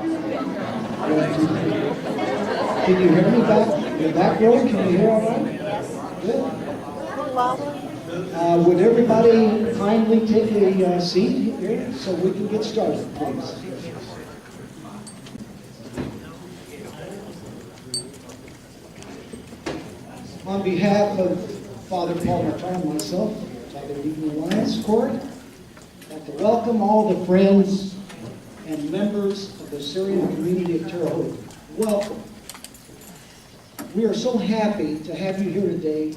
Can you hear me back in the back row? Can you hear all right? Good. Would everybody kindly take a seat here so we can get started, please? On behalf of Father Paul Martin and myself, Father Deacon Alliance Court, I'd like to welcome all the friends and members of the Syrian Community of Terre Haute. Welcome. We are so happy to have you here today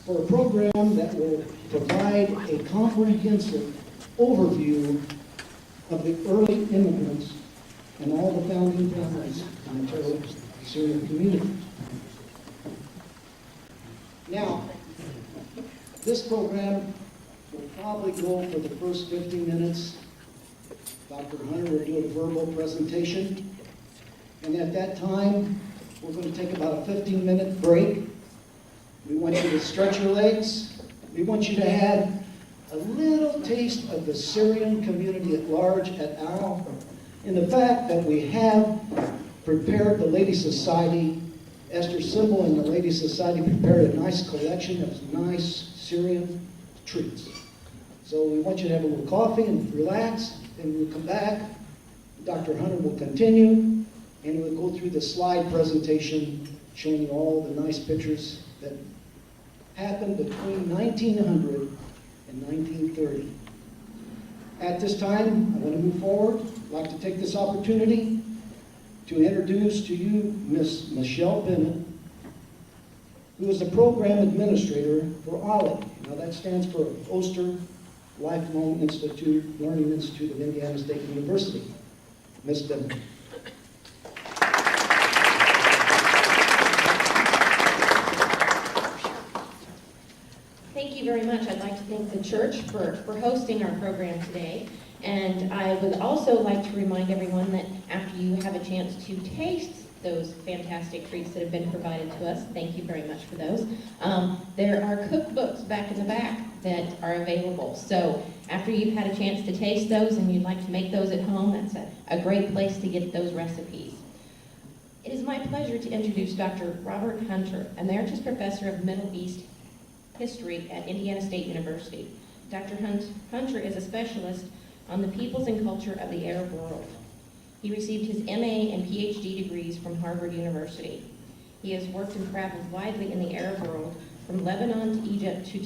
for a program that will provide a comprehensive overview of the early immigrants and all the founding families in the Terre Haute Syrian community. Now, this program will probably go for the first 15 minutes. Dr. Hunter will do a verbal presentation, and at that time, we're going to take about a 15-minute break. We want you to stretch your legs. We want you to have a little taste of the Syrian community at large at Al, and the fact that we have prepared the Lady Society. Esther Symbol and the Lady Society prepared a nice collection of nice Syrian treats. So we want you to have a little coffee and relax, and we'll come back. Dr. Hunter will continue, and we'll go through the slide presentation showing you all the nice pictures that happened between 1900 and 1930. At this time, I want to move forward. I'd like to take this opportunity to introduce to you Miss Michelle Bennett, who is the program administrator for OLLI. Now that stands for Oster Lifelong Institute, Learning Institute of Indiana State University. Miss Bennett. Thank you very much. I'd like to thank the church for hosting our program today. And I would also like to remind everyone that after you have a chance to taste those fantastic treats that have been provided to us, thank you very much for those, there are cookbooks back in the back that are available. So after you've had a chance to taste those and you'd like to make those at home, that's a great place to get those recipes. It is my pleasure to introduce Dr. Robert Hunter, Emeritus Professor of Middle East History at Indiana State University. Dr. Hunter is a specialist on the peoples and culture of the Arab world. He received his MA and PhD degrees from Harvard University. He has worked and traveled widely in the Arab world, from Lebanon to Egypt to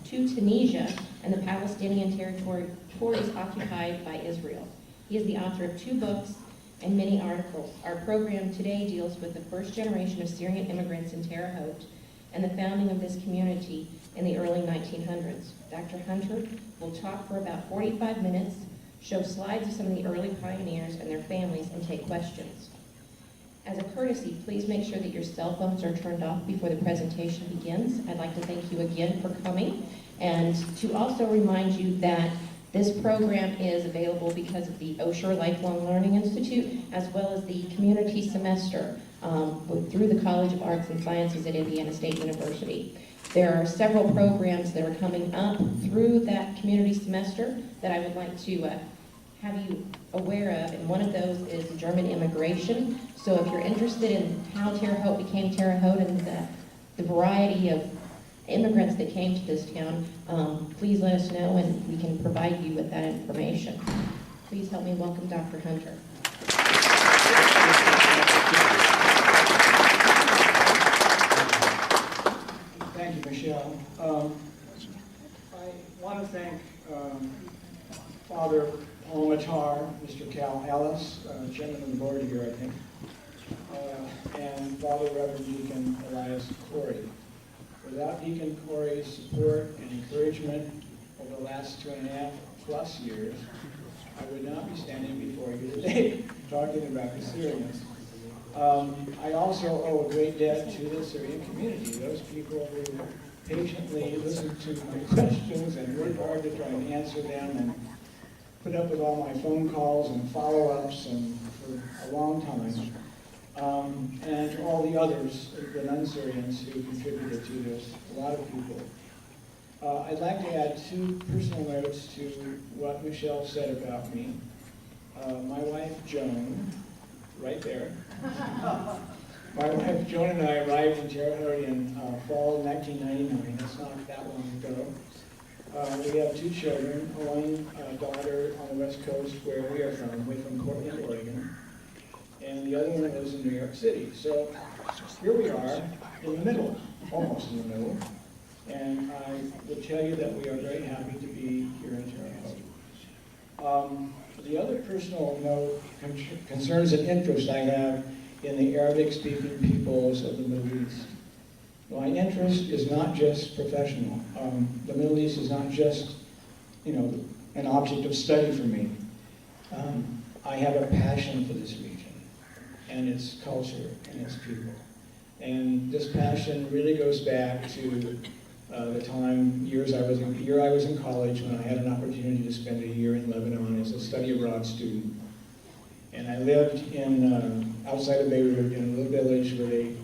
Tunisia and the Palestinian territories occupied by Israel. He is the author of 2 books and many articles. Our program today deals with the first generation of Syrian immigrants in Terre Haute and the founding of this community in the early 1900s. Dr. Hunter will talk for about 45 minutes, show slides of some of the early pioneers and their families, and take questions. As a courtesy, please make sure that your cell phones are turned off before the presentation begins. I'd like to thank you again for coming, and to also remind you that this program is available because of the Osher Lifelong Learning Institute, as well as the community semester through the College of Arts and Sciences at Indiana State University. There are several programs that are coming up through that community semester that I would like to have you aware of, and one of those is German immigration. So if you're interested in how Terre Haute became Terre Haute and the variety of immigrants that came to this town, please let us know and we can provide you with that information. Please help me welcome Dr. Hunter. Thank you, Michelle. I want to thank Father Paul Matar, Mr. Cal Ellis, Chairman of the Board here, I think, and Father Reverend Deacon Elias Corey. Without Deacon Corey's support and encouragement over the last 2.5+ years, I would not be standing before you today talking about the Syrians. I also owe a great debt to the Syrian community, those people who patiently listened to my questions and worked hard to try and answer them and put up with all my phone calls and follow-ups and for a long time. And to all the others, the non-Syrians who contributed to this, a lot of people. I'd like to add 2 personal notes to what Michelle said about me. My wife, Joan, right there. My wife Joan and I arrived in Terre Haute in fall 1999. That's not that long ago. We have 2 children, one daughter on the West Coast where we are from. We're from Portland, Oregon. And the other one lives in New York City. So here we are in the middle, almost in the middle. And I would tell you that we are very happy to be here in Terre Haute. The other personal note concerns and interest I have in the Arabic-speaking peoples of the Middle East. My interest is not just professional. The Middle East is not just, an object of study for me. I have a passion for this region and its culture and its people. And this passion really goes back to the year I was in college when I had an opportunity to spend a year in Lebanon as a study abroad student. And I lived in outside of Beirut in a little village with a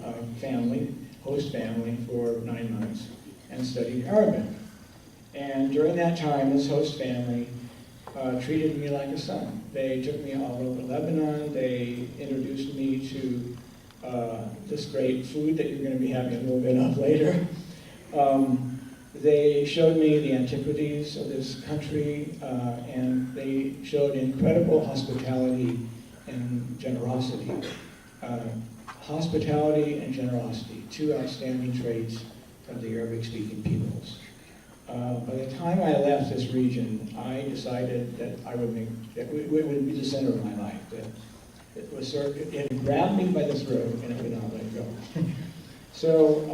host family for 9 months and studied Arabic. And during that time, this host family treated me like a son. They took me all over Lebanon. They introduced me to this great food that you're going to be having a little bit of later. They showed me the antiquities of this country, and they showed incredible hospitality and generosity. Hospitality and generosity, 2 outstanding traits of the Arabic-speaking peoples. By the time I left this region, I decided that it would be the center of my life. That it grabbed me by the throat and it would not let go. So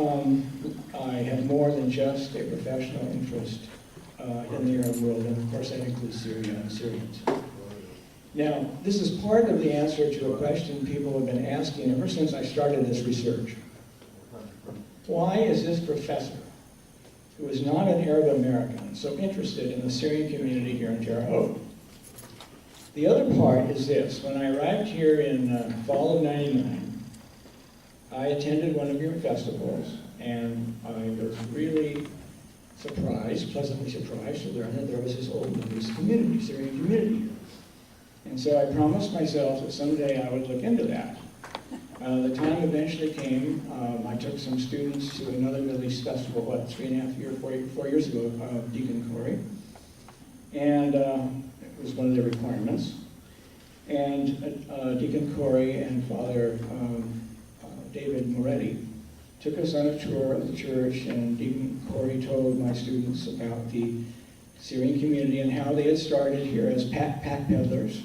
I have more than just a professional interest in the Arab world, and of course that includes Syria and Syrians. Now, this is part of the answer to a question people have been asking ever since I started this research. Why is this professor, who is not an Arab American, so interested in the Syrian community here in Terre Haute? The other part is this. When I arrived here in fall of '99, I attended one of your festivals, and I was really pleasantly surprised to learn that there was this old Middle East community, Syrian community. And so I promised myself that someday I would look into that. The time eventually came. I took some students to another Middle East festival, 4 years ago, Deacon Corey. And it was one of the requirements. And Deacon Corey and Father David Moretti took us on a tour of the church, and Deacon Corey told my students about the Syrian community and how they had started here as pack peddlers,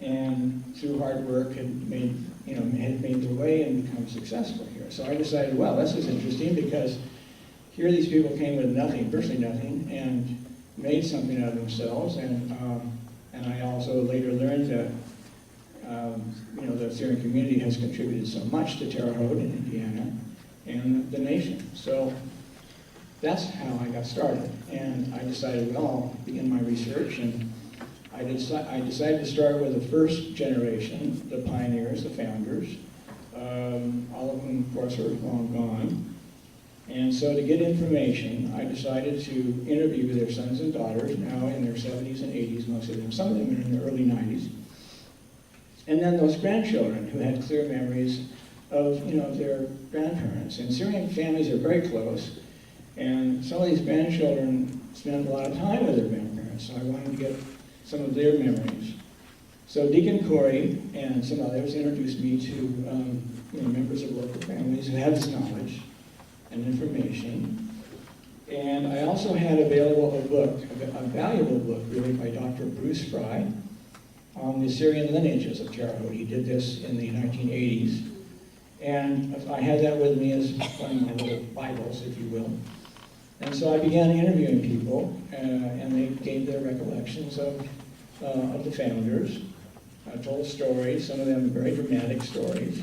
and through hard work had made their way and become successful here. So I decided, well, this is interesting, because here these people came with nothing, virtually nothing, and made something out of themselves. And I also later learned that the Syrian community has contributed so much to Terre Haute in Indiana and the nation. So that's how I got started. And I decided, well, I'll begin my research, and I decided to start with the first generation, the pioneers, the founders, all of whom, of course, are long gone. And so to get information, I decided to interview their sons and daughters, now in their 70s and 80s, most of them. Some of them are in their early 90s. And then those grandchildren who had clear memories of their grandparents. And Syrian families are very close, and some of these grandchildren spend a lot of time with their grandparents, so I wanted to get some of their memories. So Deacon Corey and some others introduced me to members of local families who had this knowledge and information. And I also had available a book, a valuable book really, by Dr. Bruce Fry on the Syrian lineages of Terre Haute. He did this in the 1980s. And I had that with me as one of my little Bibles, if you will. And so I began interviewing people, and they gave their recollections of the founders. I told stories, some of them very dramatic stories.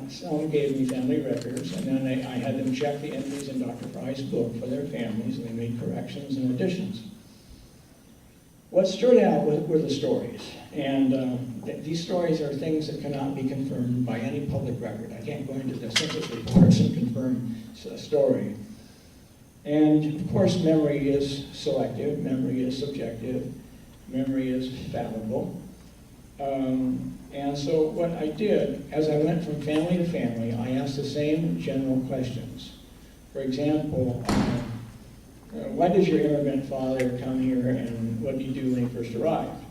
Some gave me family records, and then I had them check the entries in Dr. Fry's book for their families, and they made corrections and additions. What stood out were the stories, and these stories are things that cannot be confirmed by any public record. I can't go into the census reports and confirm a story. And of course, memory is selective, memory is subjective, memory is fallible. And so what I did, as I went from family to family, I asked the same general questions. For example, why did your immigrant father come here, and what did he do when he first arrived?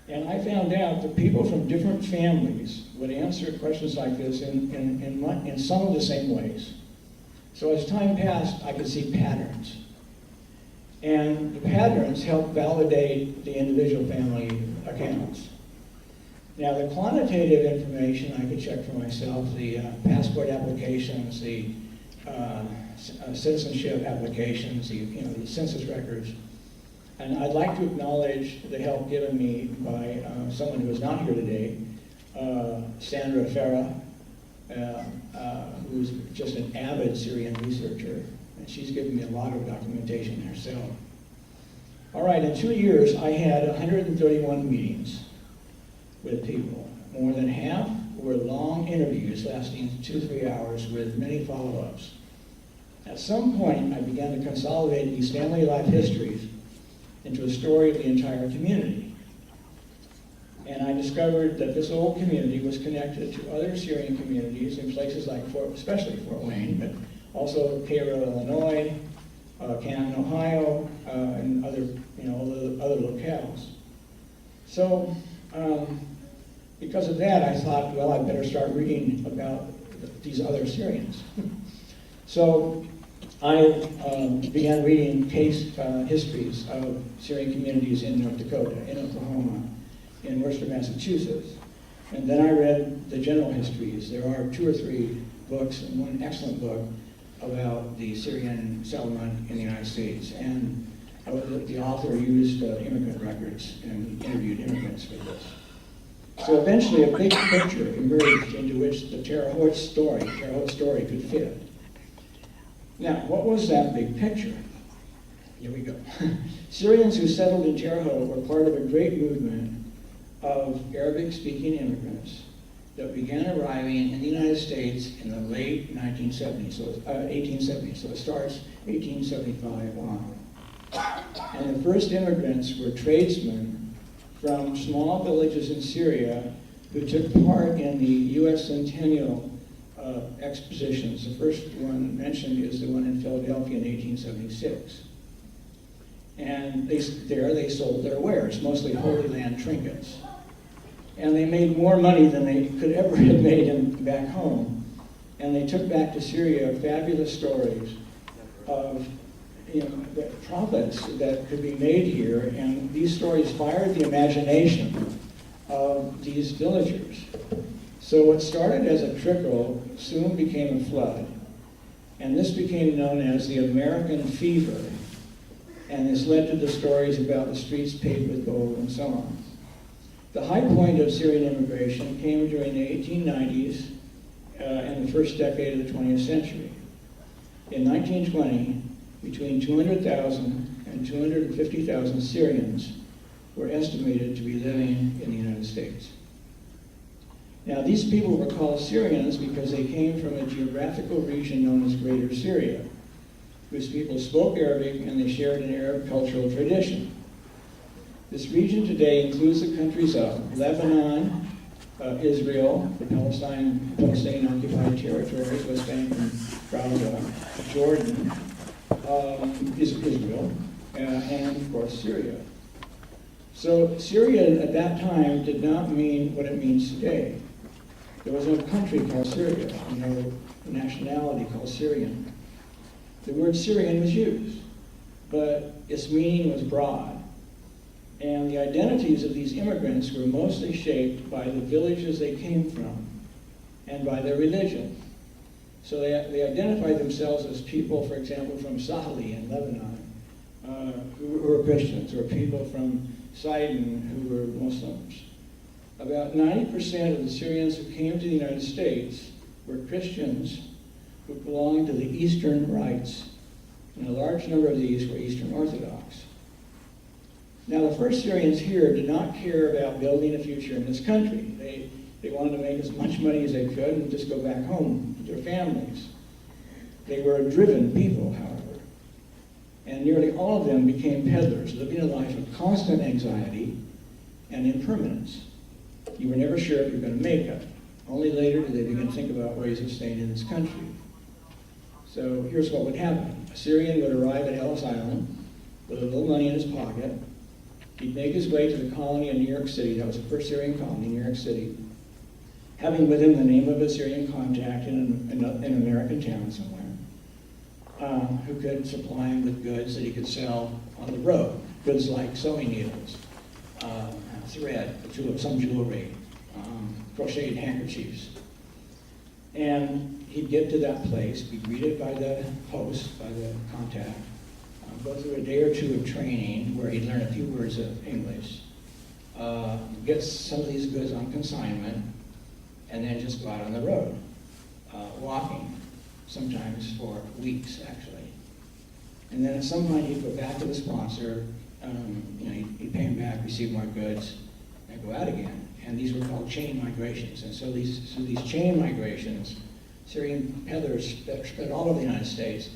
And I found out that people from different families would answer questions like this in some of the same ways. So as time passed, I could see patterns. And the patterns helped validate the individual family accounts. Now, the quantitative information I could check for myself, the passport applications, the citizenship applications, the census records. And I'd like to acknowledge the help given me by someone who is not here today, Sandra Farah, who's just an avid Syrian researcher, and she's given me a lot of documentation herself. All right, in 2 years, I had 131 meetings with people. More than half were long interviews lasting 2-3 hours with many follow-ups. At some point, I began to consolidate these family life histories into a story of the entire community. And I discovered that this old community was connected to other Syrian communities in places like especially Fort Wayne, but also Cairo, Illinois, Canton, Ohio, and other locales. So, because of that, I thought, well, I better start reading about these other Syrians. So I began reading case histories of Syrian communities in North Dakota, in Oklahoma, in Worcester, Massachusetts. And then I read the general histories. There are 2 or 3 books, and one excellent book about the Syrian settlement in the United States. And the author used immigrant records and interviewed immigrants for this. So eventually a big picture emerged into which the Terre Haute story could fit. Now, what was that big picture? Here we go. Syrians who settled in Terre Haute were part of a great movement of Arabic-speaking immigrants that began arriving in the United States in the late 1870s. So it starts 1875 on. And the first immigrants were tradesmen from small villages in Syria who took part in the U.S. Centennial expositions. The first one mentioned is the one in Philadelphia in 1876. And they sold their wares, mostly Holy Land trinkets. And they made more money than they could ever have made back home. And they took back to Syria fabulous stories of the profits that could be made here, and these stories fired the imagination of these villagers. So what started as a trickle soon became a flood, and this became known as the American fever, and this led to the stories about the streets paved with gold and so on. The high point of Syrian immigration came during the 1890s and the first decade of the 20th century. In 1920, between 200,000 and 250,000 Syrians were estimated to be living in the United States. Now, these people were called Syrians because they came from a geographical region known as Greater Syria, whose people spoke Arabic and they shared an Arab cultural tradition. This region today includes the countries of Lebanon, Israel, the Palestine-occupied territories, West Bank and Gaza, Jordan, Israel, and of course Syria. So Syria at that time did not mean what it means today. There was no country called Syria, no nationality called Syrian. The word Syrian was used, but its meaning was broad. And the identities of these immigrants were mostly shaped by the villages they came from and by their religion. So they identified themselves as people, for example, from Sahli in Lebanon, who were Christians, or people from Sidon who were Muslims. About 90% of the Syrians who came to the United States were Christians who belonged to the Eastern rites, and a large number of these were Eastern Orthodox. Now, the first Syrians here did not care about building a future in this country. They wanted to make as much money as they could and just go back home to their families. They were a driven people, however, and nearly all of them became peddlers, living a life of constant anxiety and impermanence. You were never sure if you were going to make it. Only later did they begin to think about ways of staying in this country. So here's what would happen. A Syrian would arrive at Ellis Island with a little money in his pocket. He'd make his way to the colony in New York City. That was the first Syrian colony in New York City, having with him the name of a Syrian contact in an American town somewhere, who could supply him with goods that he could sell on the road. Goods like sewing needles, thread, some jewelry, crocheted handkerchiefs. And he'd get to that place, be greeted by the host, by the contact, go through a day or two of training where he'd learn a few words of English, get some of these goods on consignment, and then just go out on the road, walking, sometimes for weeks, actually. And then at some point he'd go back to the sponsor, he'd pay him back, receive more goods, and go out again. And these were called chain migrations. And so these chain migrations, Syrian peddlers spread all over the United States,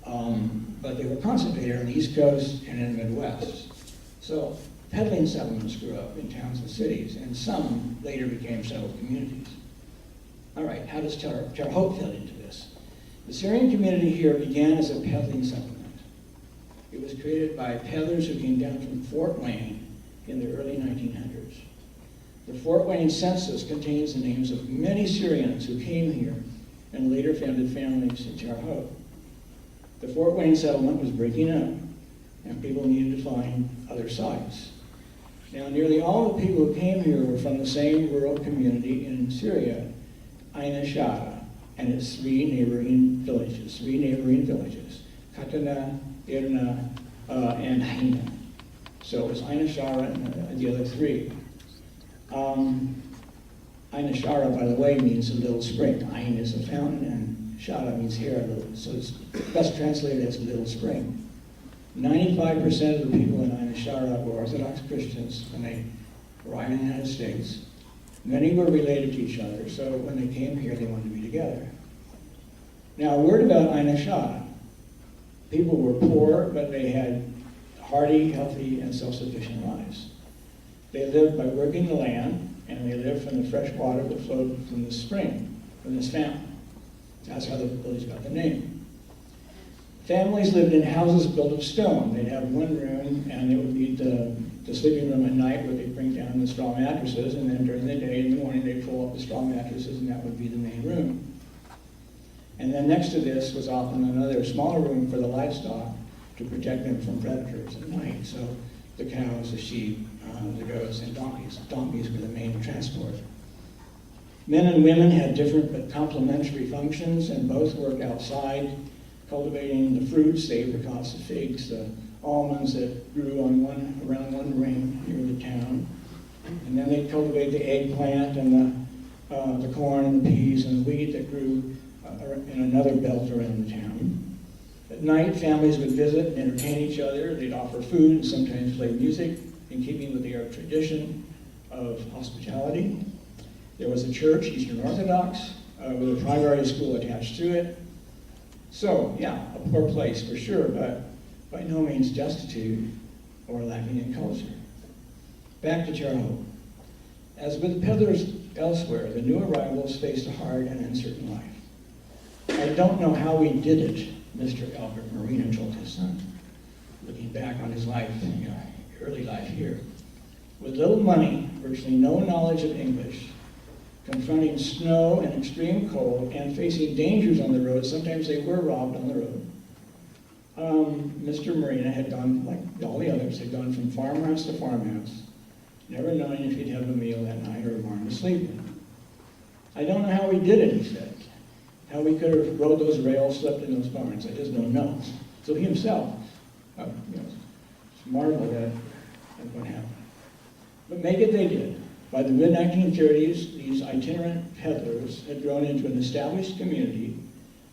but they were concentrated on the East Coast and in the Midwest. So peddling settlements grew up in towns and cities, and some later became settled communities. All right, how does Terre Haute fit into this? The Syrian community here began as a peddling settlement. It was created by peddlers who came down from Fort Wayne in the early 1900s. The Fort Wayne census contains the names of many Syrians who came here and later founded families in Terre Haute. The Fort Wayne settlement was breaking up, and people needed to find other sites. Now, nearly all the people who came here were from the same rural community in Syria, Ain Shara, and its three neighboring villages, Katana, Irna, and Haina. So it was Ain Shara and the other three. Ain Shara, by the way, means a little spring. Ain is a fountain, and Shara means hair, so it's best translated as a little spring. 95% of the people in Ain Shara were Orthodox Christians when they arrived in the United States. Many were related to each other, so when they came here, they wanted to be together. Now, a word about Ain Shara. People were poor, but they had hearty, healthy, and self-sufficient lives. They lived by working the land, and they lived from the fresh water that flowed from the spring, from this fountain. That's how the village got the name. Families lived in houses built of stone. They'd have one room, and it would be the sleeping room at night where they'd bring down the straw mattresses, and then during the day, in the morning, they'd pull up the straw mattresses, and that would be the main room. And then next to this was often another smaller room for the livestock to protect them from predators at night. So the cows, the sheep, the goats, and donkeys. Donkeys were the main transport. Men and women had different but complementary functions, and both worked outside, cultivating the fruits, the apricots, the figs, the almonds that grew around one ring near the town. And then they'd cultivate the eggplant and the corn and the peas and the wheat that grew in another belt around the town. At night, families would visit and entertain each other. They'd offer food and sometimes play music, in keeping with the Arab tradition of hospitality. There was a church, Eastern Orthodox, with a primary school attached to it. So, yeah, a poor place for sure, but by no means destitute or lacking in culture. Back to Terre Haute. As with the peddlers elsewhere, the new arrivals faced a hard and uncertain life. I don't know how we did it, Mr. Albert Marina told his son, looking back on his life, early life here. With little money, virtually no knowledge of English, confronting snow and extreme cold, and facing dangers on the road, sometimes they were robbed on the road. Mr. Marina had gone, like all the others, had gone from farmhouse to farmhouse, never knowing if he'd have a meal that night or a barn to sleep in. I don't know how we did it, he said. How we could have rode those rails, slept in those barns, I just don't know. So he himself, marveled at what happened. But make it they did. By the mid-1930s, these itinerant peddlers had grown into an established community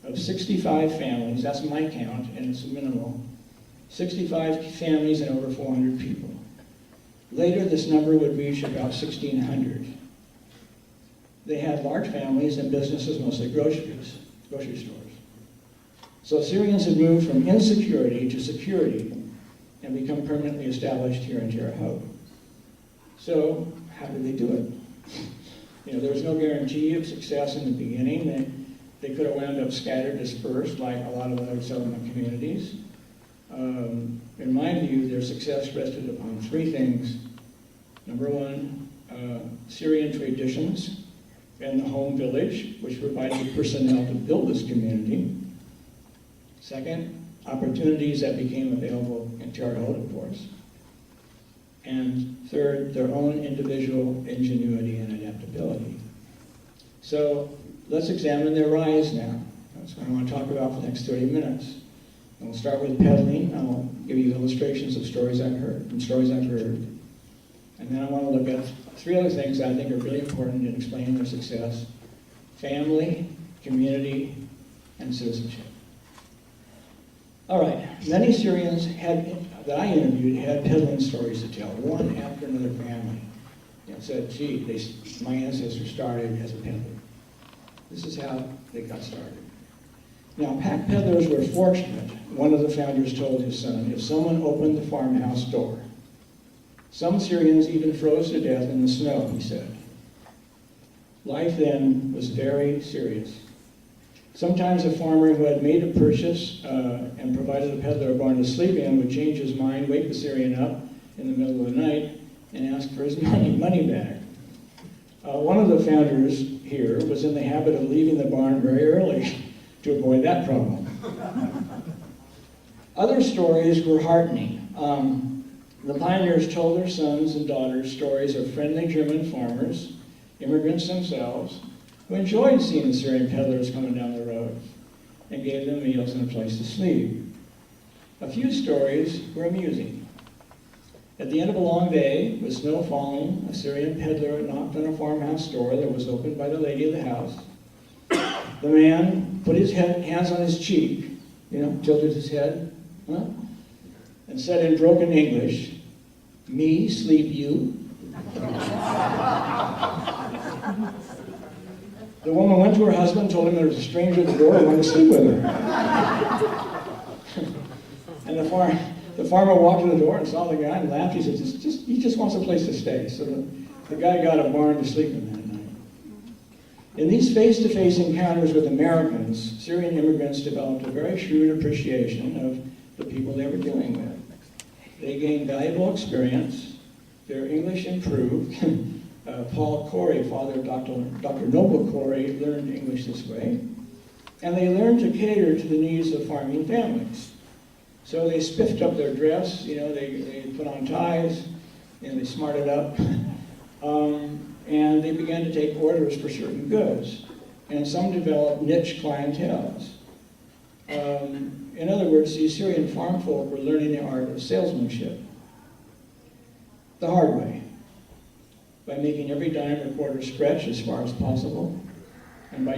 of 65 families. That's my count, and it's minimal. 65 families and over 400 people. Later, this number would reach about 1,600. They had large families and businesses, mostly grocery stores. So Syrians had moved from insecurity to security and become permanently established here in Terre Haute. So how did they do it? You know, there was no guarantee of success in the beginning. They could have wound up scattered, dispersed, like a lot of other settlement communities. In my view, their success rested upon three things. Number one, Syrian traditions and the home village, which provided the personnel to build this community. Second, opportunities that became available in Terre Haute, of course. And third, their own individual ingenuity and adaptability. So let's examine their rise now. That's what I want to talk about for the next 30 minutes. And we'll start with peddling. I'll give you illustrations of stories I've heard, from stories I've heard. And then I want to look at three other things that I think are really important in explaining their success: family, community, and citizenship. All right, many Syrians that I interviewed had peddling stories to tell, one after another family. You know, said, gee, my ancestors started as a peddler. This is how they got started. Now, pack peddlers were fortunate. One of the founders told his son, if someone opened the farmhouse door. Some Syrians even froze to death in the snow, he said. Life then was very serious. Sometimes a farmer who had made a purchase and provided a peddler a barn to sleep in would change his mind, wake the Syrian up in the middle of the night, and ask for his money back. One of the founders here was in the habit of leaving the barn very early to avoid that problem. Other stories were heartening. The pioneers told their sons and daughters stories of friendly German farmers, immigrants themselves, who enjoyed seeing the Syrian peddlers coming down the road and gave them meals and a place to sleep. A few stories were amusing. At the end of a long day, with snow falling, a Syrian peddler knocked on a farmhouse door that was opened by the lady of the house. The man put his hands on his cheek, tilted his head, and said in broken English, "Me sleep you?" The woman went to her husband, told him there was a stranger at the door who wanted to sleep with her. And the farmer walked to the door and saw the guy and laughed. He said, he just wants a place to stay. So the guy got a barn to sleep in that night. In these face-to-face encounters with Americans, Syrian immigrants developed a very shrewd appreciation of the people they were dealing with. They gained valuable experience. Their English improved. Paul Corey, father of Dr. Noble Corey, learned English this way. And they learned to cater to the needs of farming families. So they spiffed up their dress, they put on ties, and they smarted up. And they began to take orders for certain goods. And some developed niche clienteles. In other words, the Syrian farm folk were learning the art of salesmanship the hard way, by making every dime or quarter stretch as far as possible, and by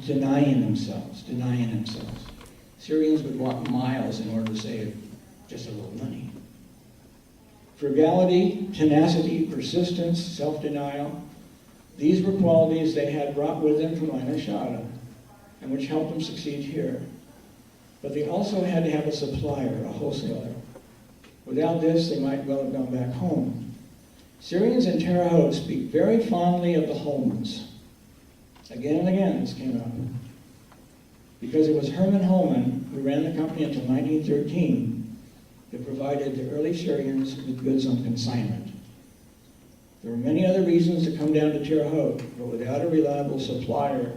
denying themselves. Syrians would walk miles in order to save just a little money. Frugality, tenacity, persistence, self-denial, these were qualities they had brought with them from Aina Shara, and which helped them succeed here. But they also had to have a supplier, a wholesaler. Without this, they might well have gone back home. Syrians in Terre Haute speak very fondly of the Holmans. Again and again this came up. Because it was Herman Holman, who ran the company until 1913, that provided the early Syrians with goods on consignment. There were many other reasons to come down to Terre Haute, but without a reliable supplier,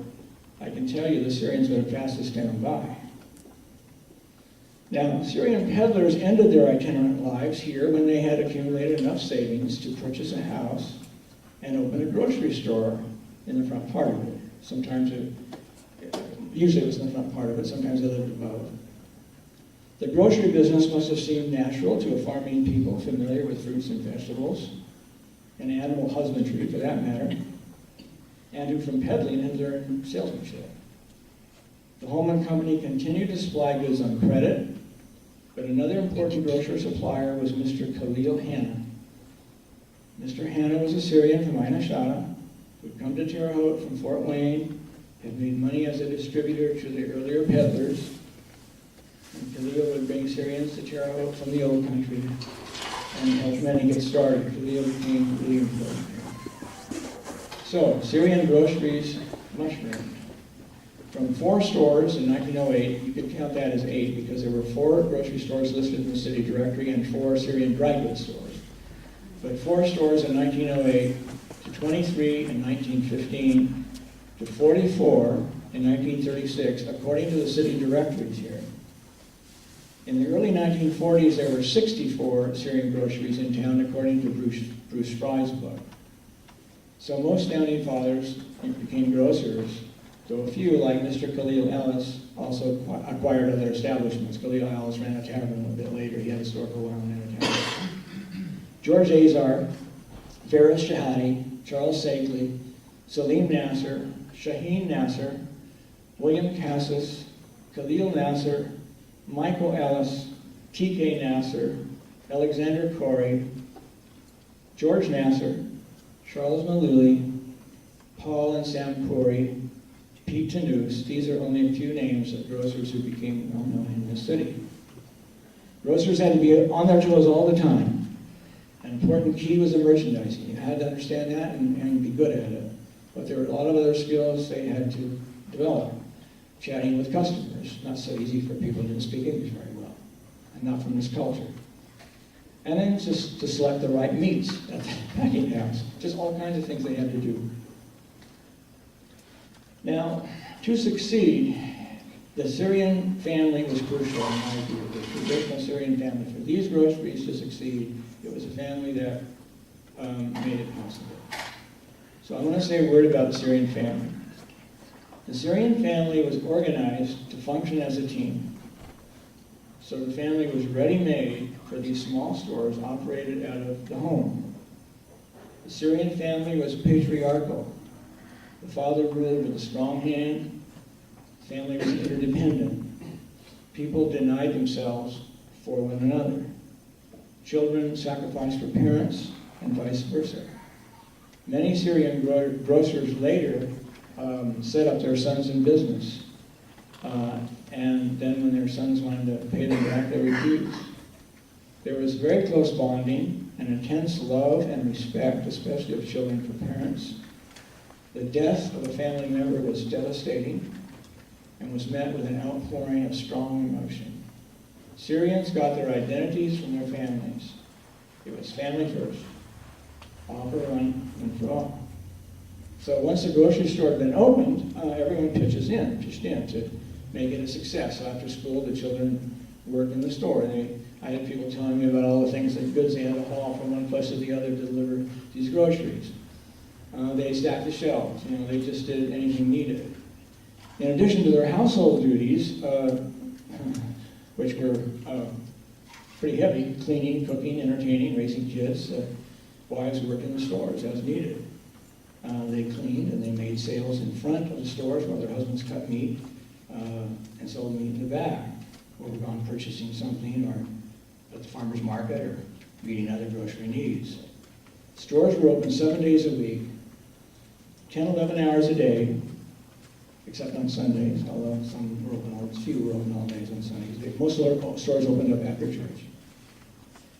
I can tell you the Syrians would have passed this town by. Now, Syrian peddlers ended their itinerant lives here when they had accumulated enough savings to purchase a house and open a grocery store in the front part of it. Usually it was in the front part of it, sometimes they lived above. The grocery business must have seemed natural to a farming people familiar with fruits and vegetables, and animal husbandry for that matter, and who from peddling had learned salesmanship. The Holman Company continued to supply goods on credit, but another important grocery supplier was Mr. Khalil Hanna. Mr. Hanna was a Syrian from Aina Shara, who had come to Terre Haute from Fort Wayne, had made money as a distributor to the earlier peddlers, and Khalil would bring Syrians to Terre Haute from the old country and help many get started. Khalil became really important here. So, Syrian groceries mushroomed. From 4 stores in 1908, you could count that as 8 because there were 4 grocery stores listed in the city directory and 4 Syrian dry goods stores. But 4 stores in 1908 to 23 in 1915 to 44 in 1936, according to the city directories here. In the early 1940s, there were 64 Syrian groceries in town, according to Bruce Fry's book. So most founding fathers became grocers, though a few, like Mr. Khalil Ellis, also acquired other establishments. Khalil Ellis ran a tavern a bit later. He had a store for a while and ran a tavern. George Azar, Faris Shahadi, Charles Sakeley, Salim Nasser, Shaheen Nasser, William Cassis, Khalil Nasser, Michael Ellis, T.K. Nasser, Alexander Corey, George Nasser, Charles Maluli, Paul and Sam Corey, Pete Tanous. These are only a few names of grocers who became well known in this city. Grocers had to be on their toes all the time. An important key was the merchandising. You had to understand that and be good at it. But there were a lot of other skills they had to develop. Chatting with customers, not so easy for people who didn't speak English very well, and not from this culture. And then just to select the right meats at the packing house. Just all kinds of things they had to do. Now, to succeed, the Syrian family was crucial in my view. The traditional Syrian family. For these groceries to succeed, it was a family that made it possible. So I want to say a word about the Syrian family. The Syrian family was organized to function as a team. So the family was ready-made for these small stores operated out of the home. The Syrian family was patriarchal. The father ruled with a strong hand. The family was interdependent. People denied themselves for one another. Children sacrificed for parents, and vice versa. Many Syrian grocers later set up their sons in business. And then when their sons wanted to pay them back, they refused. There was very close bonding and intense love and respect, especially of children for parents. The death of a family member was devastating and was met with an outpouring of strong emotion. Syrians got their identities from their families. It was family first, all for one and for all. So once the grocery store had been opened, everyone pitched in to make it a success. So after school, the children worked in the store. I had people telling me about all the things, the goods they had to haul from one place to the other to deliver these groceries. They stacked the shelves. They just did anything needed. In addition to their household duties, which were pretty heavy, cleaning, cooking, entertaining, raising kids, wives worked in the stores as needed. They cleaned and they made sales in front of the stores while their husbands cut meat and sold meat in the back, or were gone purchasing something or at the farmer's market or meeting other grocery needs. Stores were open 7 days a week, 10, 11 hours a day, except on Sundays, although some were open, few were open all days on Sundays. Most stores opened up after church.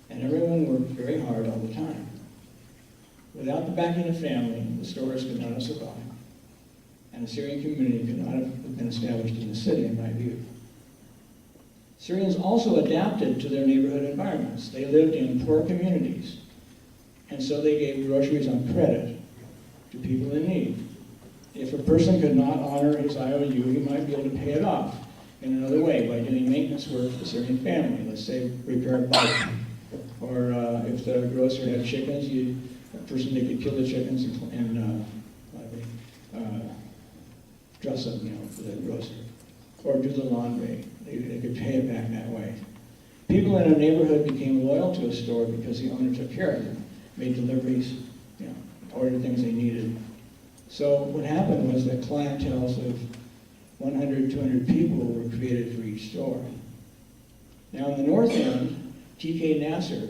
And everyone worked very hard all the time. Without the backing of family, the stores could not have survived. And the Syrian community could not have been established in the city, in my view. Syrians also adapted to their neighborhood environments. They lived in poor communities. And so they gave groceries on credit to people in need. If a person could not honor his IOU, he might be able to pay it off in another way by doing maintenance work for the Syrian family. Let's say repair a bike. Or if the grocer had chickens, a person, they could kill the chickens and dress them, for the grocer. Or do the laundry. They could pay it back that way. People in a neighborhood became loyal to a store because the owner took care of them, made deliveries, ordered things they needed. So what happened was that clienteles of 100, 200 people were created for each store. Now in the north end, T.K. Nasser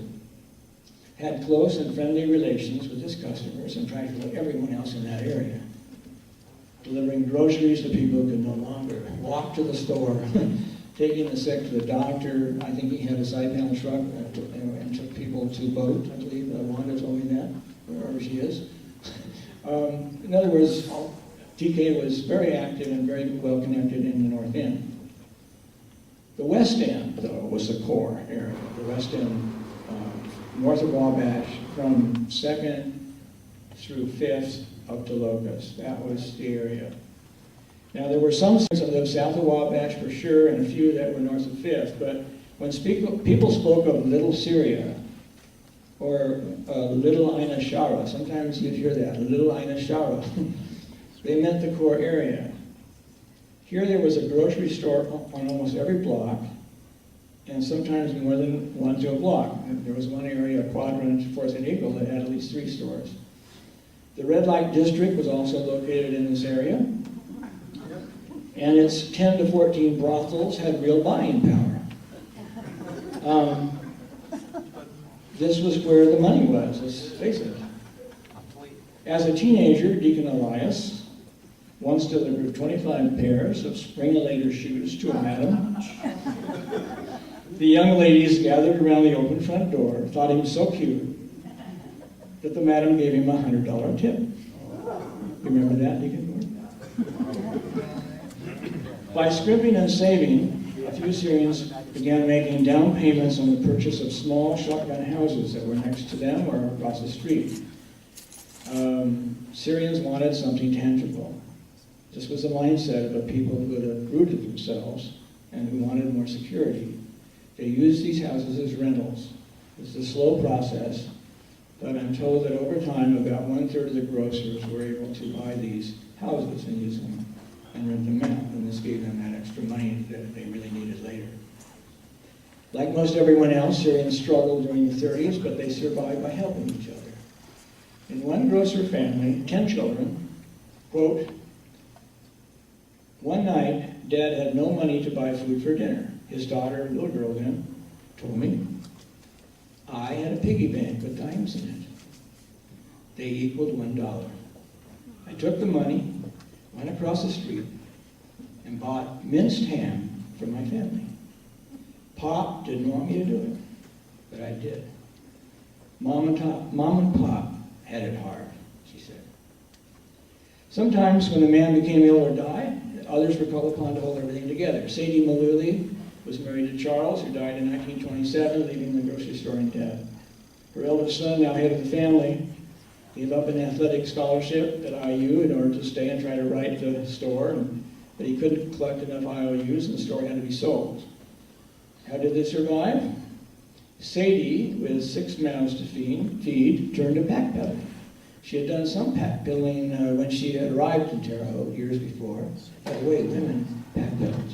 had close and friendly relations with his customers and practically everyone else in that area, delivering groceries to people who could no longer walk to the store, taking the sick to the doctor. I think he had a side panel truck and took people to boat, I believe. Wanda told me that, wherever she is. In other words, TK was very active and very well connected in the North End. The West End, though, was the core area. The West End, north of Wabash, from 2nd through 5th up to Locust. That was the area. Now, there were some that lived south of Wabash for sure, and a few that were north of 5th, but when people spoke of Little Syria, or Little Aina Shara, sometimes you'd hear that, Little Aina Shara, they meant the core area. Here there was a grocery store on almost every block, and sometimes more than one to a block. There was one area, a quadrant, 4th and Eagle, that had at least 3 stores. The red light district was also located in this area, and its 10 to 14 brothels had real buying power. This was where the money was, let's face it. As a teenager, Deacon Elias once delivered 25 pairs of spring-a-later shoes to a madam. The young ladies gathered around the open front door, thought he was so cute, that the madam gave him a $100 tip. You remember that, Deacon Gordon? By scrimping and saving, a few Syrians began making down payments on the purchase of small shotgun houses that were next to them or across the street. Syrians wanted something tangible. This was the mindset of the people who had uprooted themselves and who wanted more security. They used these houses as rentals. It's a slow process, but I'm told that over time, about 1/3 of the grocers were able to buy these houses and use them and rent them out, and this gave them that extra money that they really needed later. Like most everyone else, Syrians struggled during the 30s, but they survived by helping each other. In one grocer family, 10 children, quote, one night, Dad had no money to buy food for dinner. His daughter, little girl then, told me, I had a piggy bank with dimes in it. They equaled $1. I took the money, went across the street, and bought minced ham for my family. Pop didn't want me to do it, but I did. Mom and Pop had it hard, she said. Sometimes when the man became ill or died, others were called upon to hold everything together. Sadie Maluli was married to Charles, who died in 1927, leaving the grocery store in debt. Her eldest son, now head of the family, gave up an athletic scholarship at IU in order to stay and try to right the store, but he couldn't collect enough IOUs and the store had to be sold. How did they survive? Sadie, with 6 mouths to feed, turned to backpedaling. She had done some backpedaling when she had arrived in Terre Haute years before. By the way, women backpedaled.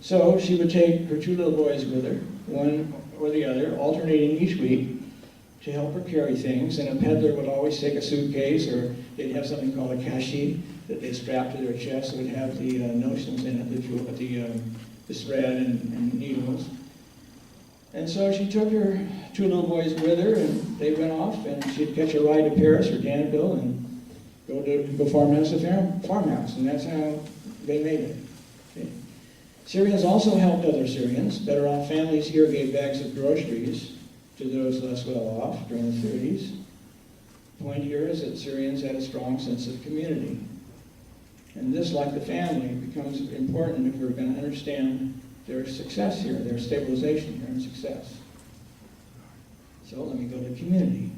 So she would take her 2 little boys with her, one or the other, alternating each week to help her carry things, and a peddler would always take a suitcase, or they'd have something called a cashy that they strapped to their chest. It would have the notions in it, the thread and needles. And so she took her 2 little boys with her, and they went off, and she'd catch a ride to Paris or Danville and go farmhouse to farmhouse, and that's how they made it. Okay. Syrians also helped other Syrians. Better off families here gave bags of groceries to those less well off during the 30s. The point here is that Syrians had a strong sense of community. And this, like the family, becomes important if we're going to understand their success here, their stabilization here and success. So let me go to community.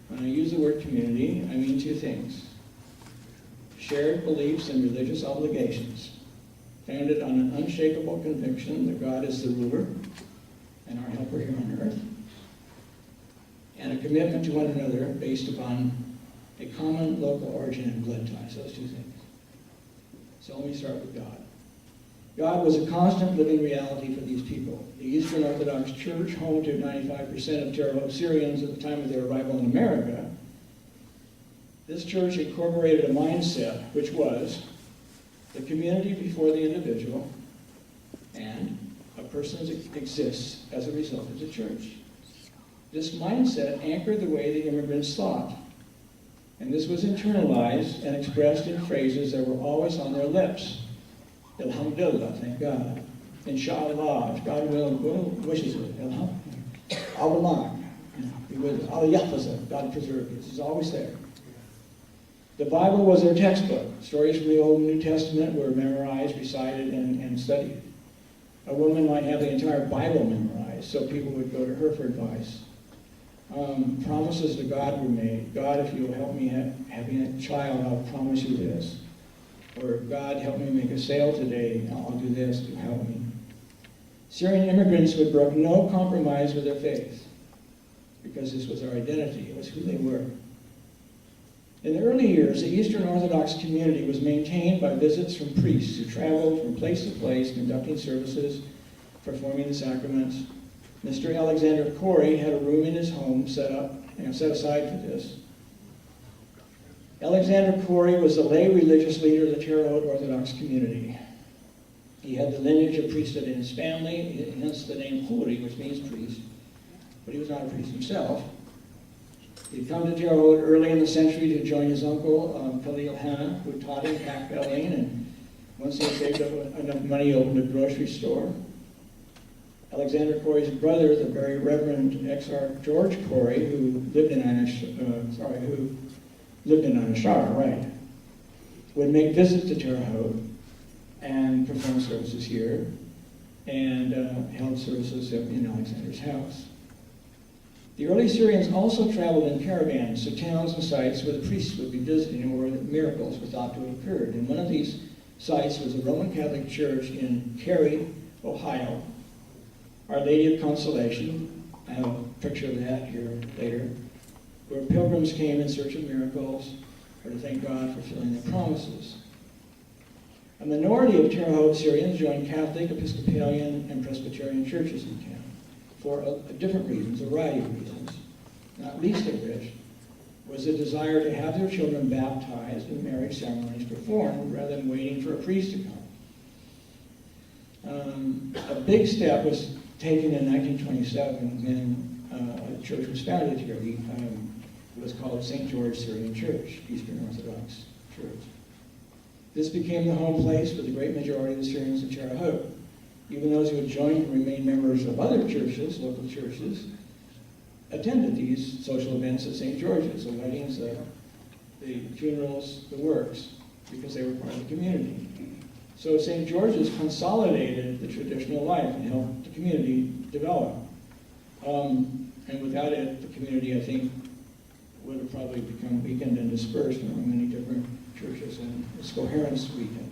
When I use the word community, I mean 2 things. Shared beliefs and religious obligations, founded on an unshakable conviction that God is the ruler and our helper here on earth, and a commitment to one another based upon a common local origin and blood ties, those 2 things. So let me start with God. God was a constant living reality for these people. The Eastern Orthodox Church, home to 95% of Terre Haute Syrians at the time of their arrival in America, this church incorporated a mindset which was the community before the individual, and a person exists as a result of the church. This mindset anchored the way the immigrants thought, and this was internalized and expressed in phrases that were always on their lips. Alhamdulillah, thank God. Inshallah, if God wishes it. Allah, be with us. Allah Yahfaza, God preserve you. This is always there. The Bible was their textbook. Stories from the Old and New Testament were memorized, recited, and studied. A woman might have the entire Bible memorized, so people would go to her for advice. Promises to God were made. God, if you'll help me having a child, I'll promise you this. Or God, help me make a sale today, I'll do this to help me. Syrian immigrants would brook no compromise with their faith, because this was their identity, it was who they were. In the early years, the Eastern Orthodox community was maintained by visits from priests who traveled from place to place, conducting services, performing the sacraments. Mr. Alexander Corey had a room in his home set aside for this. Alexander Corey was the lay religious leader of the Terre Haute Orthodox community. He had the lineage of priesthood in his family, hence the name Huri, which means priest, but he was not a priest himself. He'd come to Terre Haute early in the century to join his uncle, Khalil Hanna, who taught him pack-belling, and once he had saved up enough money, he opened a grocery store. Alexander Corey's brother, the very Reverend Exarch George Corey, who lived in Anashara, would make visits to Terre Haute and perform services here, and held services in Alexander's house. The early Syrians also traveled in caravans to towns and sites where the priests would be visiting and where miracles were thought to have occurred. And one of these sites was a Roman Catholic church in Cary, Ohio. Our Lady of Consolation, I have a picture of that here later, where pilgrims came in search of miracles or to thank God for fulfilling their promises. A minority of Terre Haute Syrians joined Catholic, Episcopalian, and Presbyterian churches in town for different reasons, a variety of reasons, not least of which was the desire to have their children baptized and marriage ceremonies performed rather than waiting for a priest to come. A big step was taken in 1927 when a church was founded here. It was called St. George Syrian Church, Eastern Orthodox Church. This became the home place for the great majority of the Syrians in Terre Haute. Even those who had joined and remained members of other churches, local churches, attended these social events at St. George's, the weddings, the funerals, the works, because they were part of the community. So St. George's consolidated the traditional life and helped the community develop. And without it, the community, I think, would have probably become weakened and dispersed among many different churches, and its coherence weakened.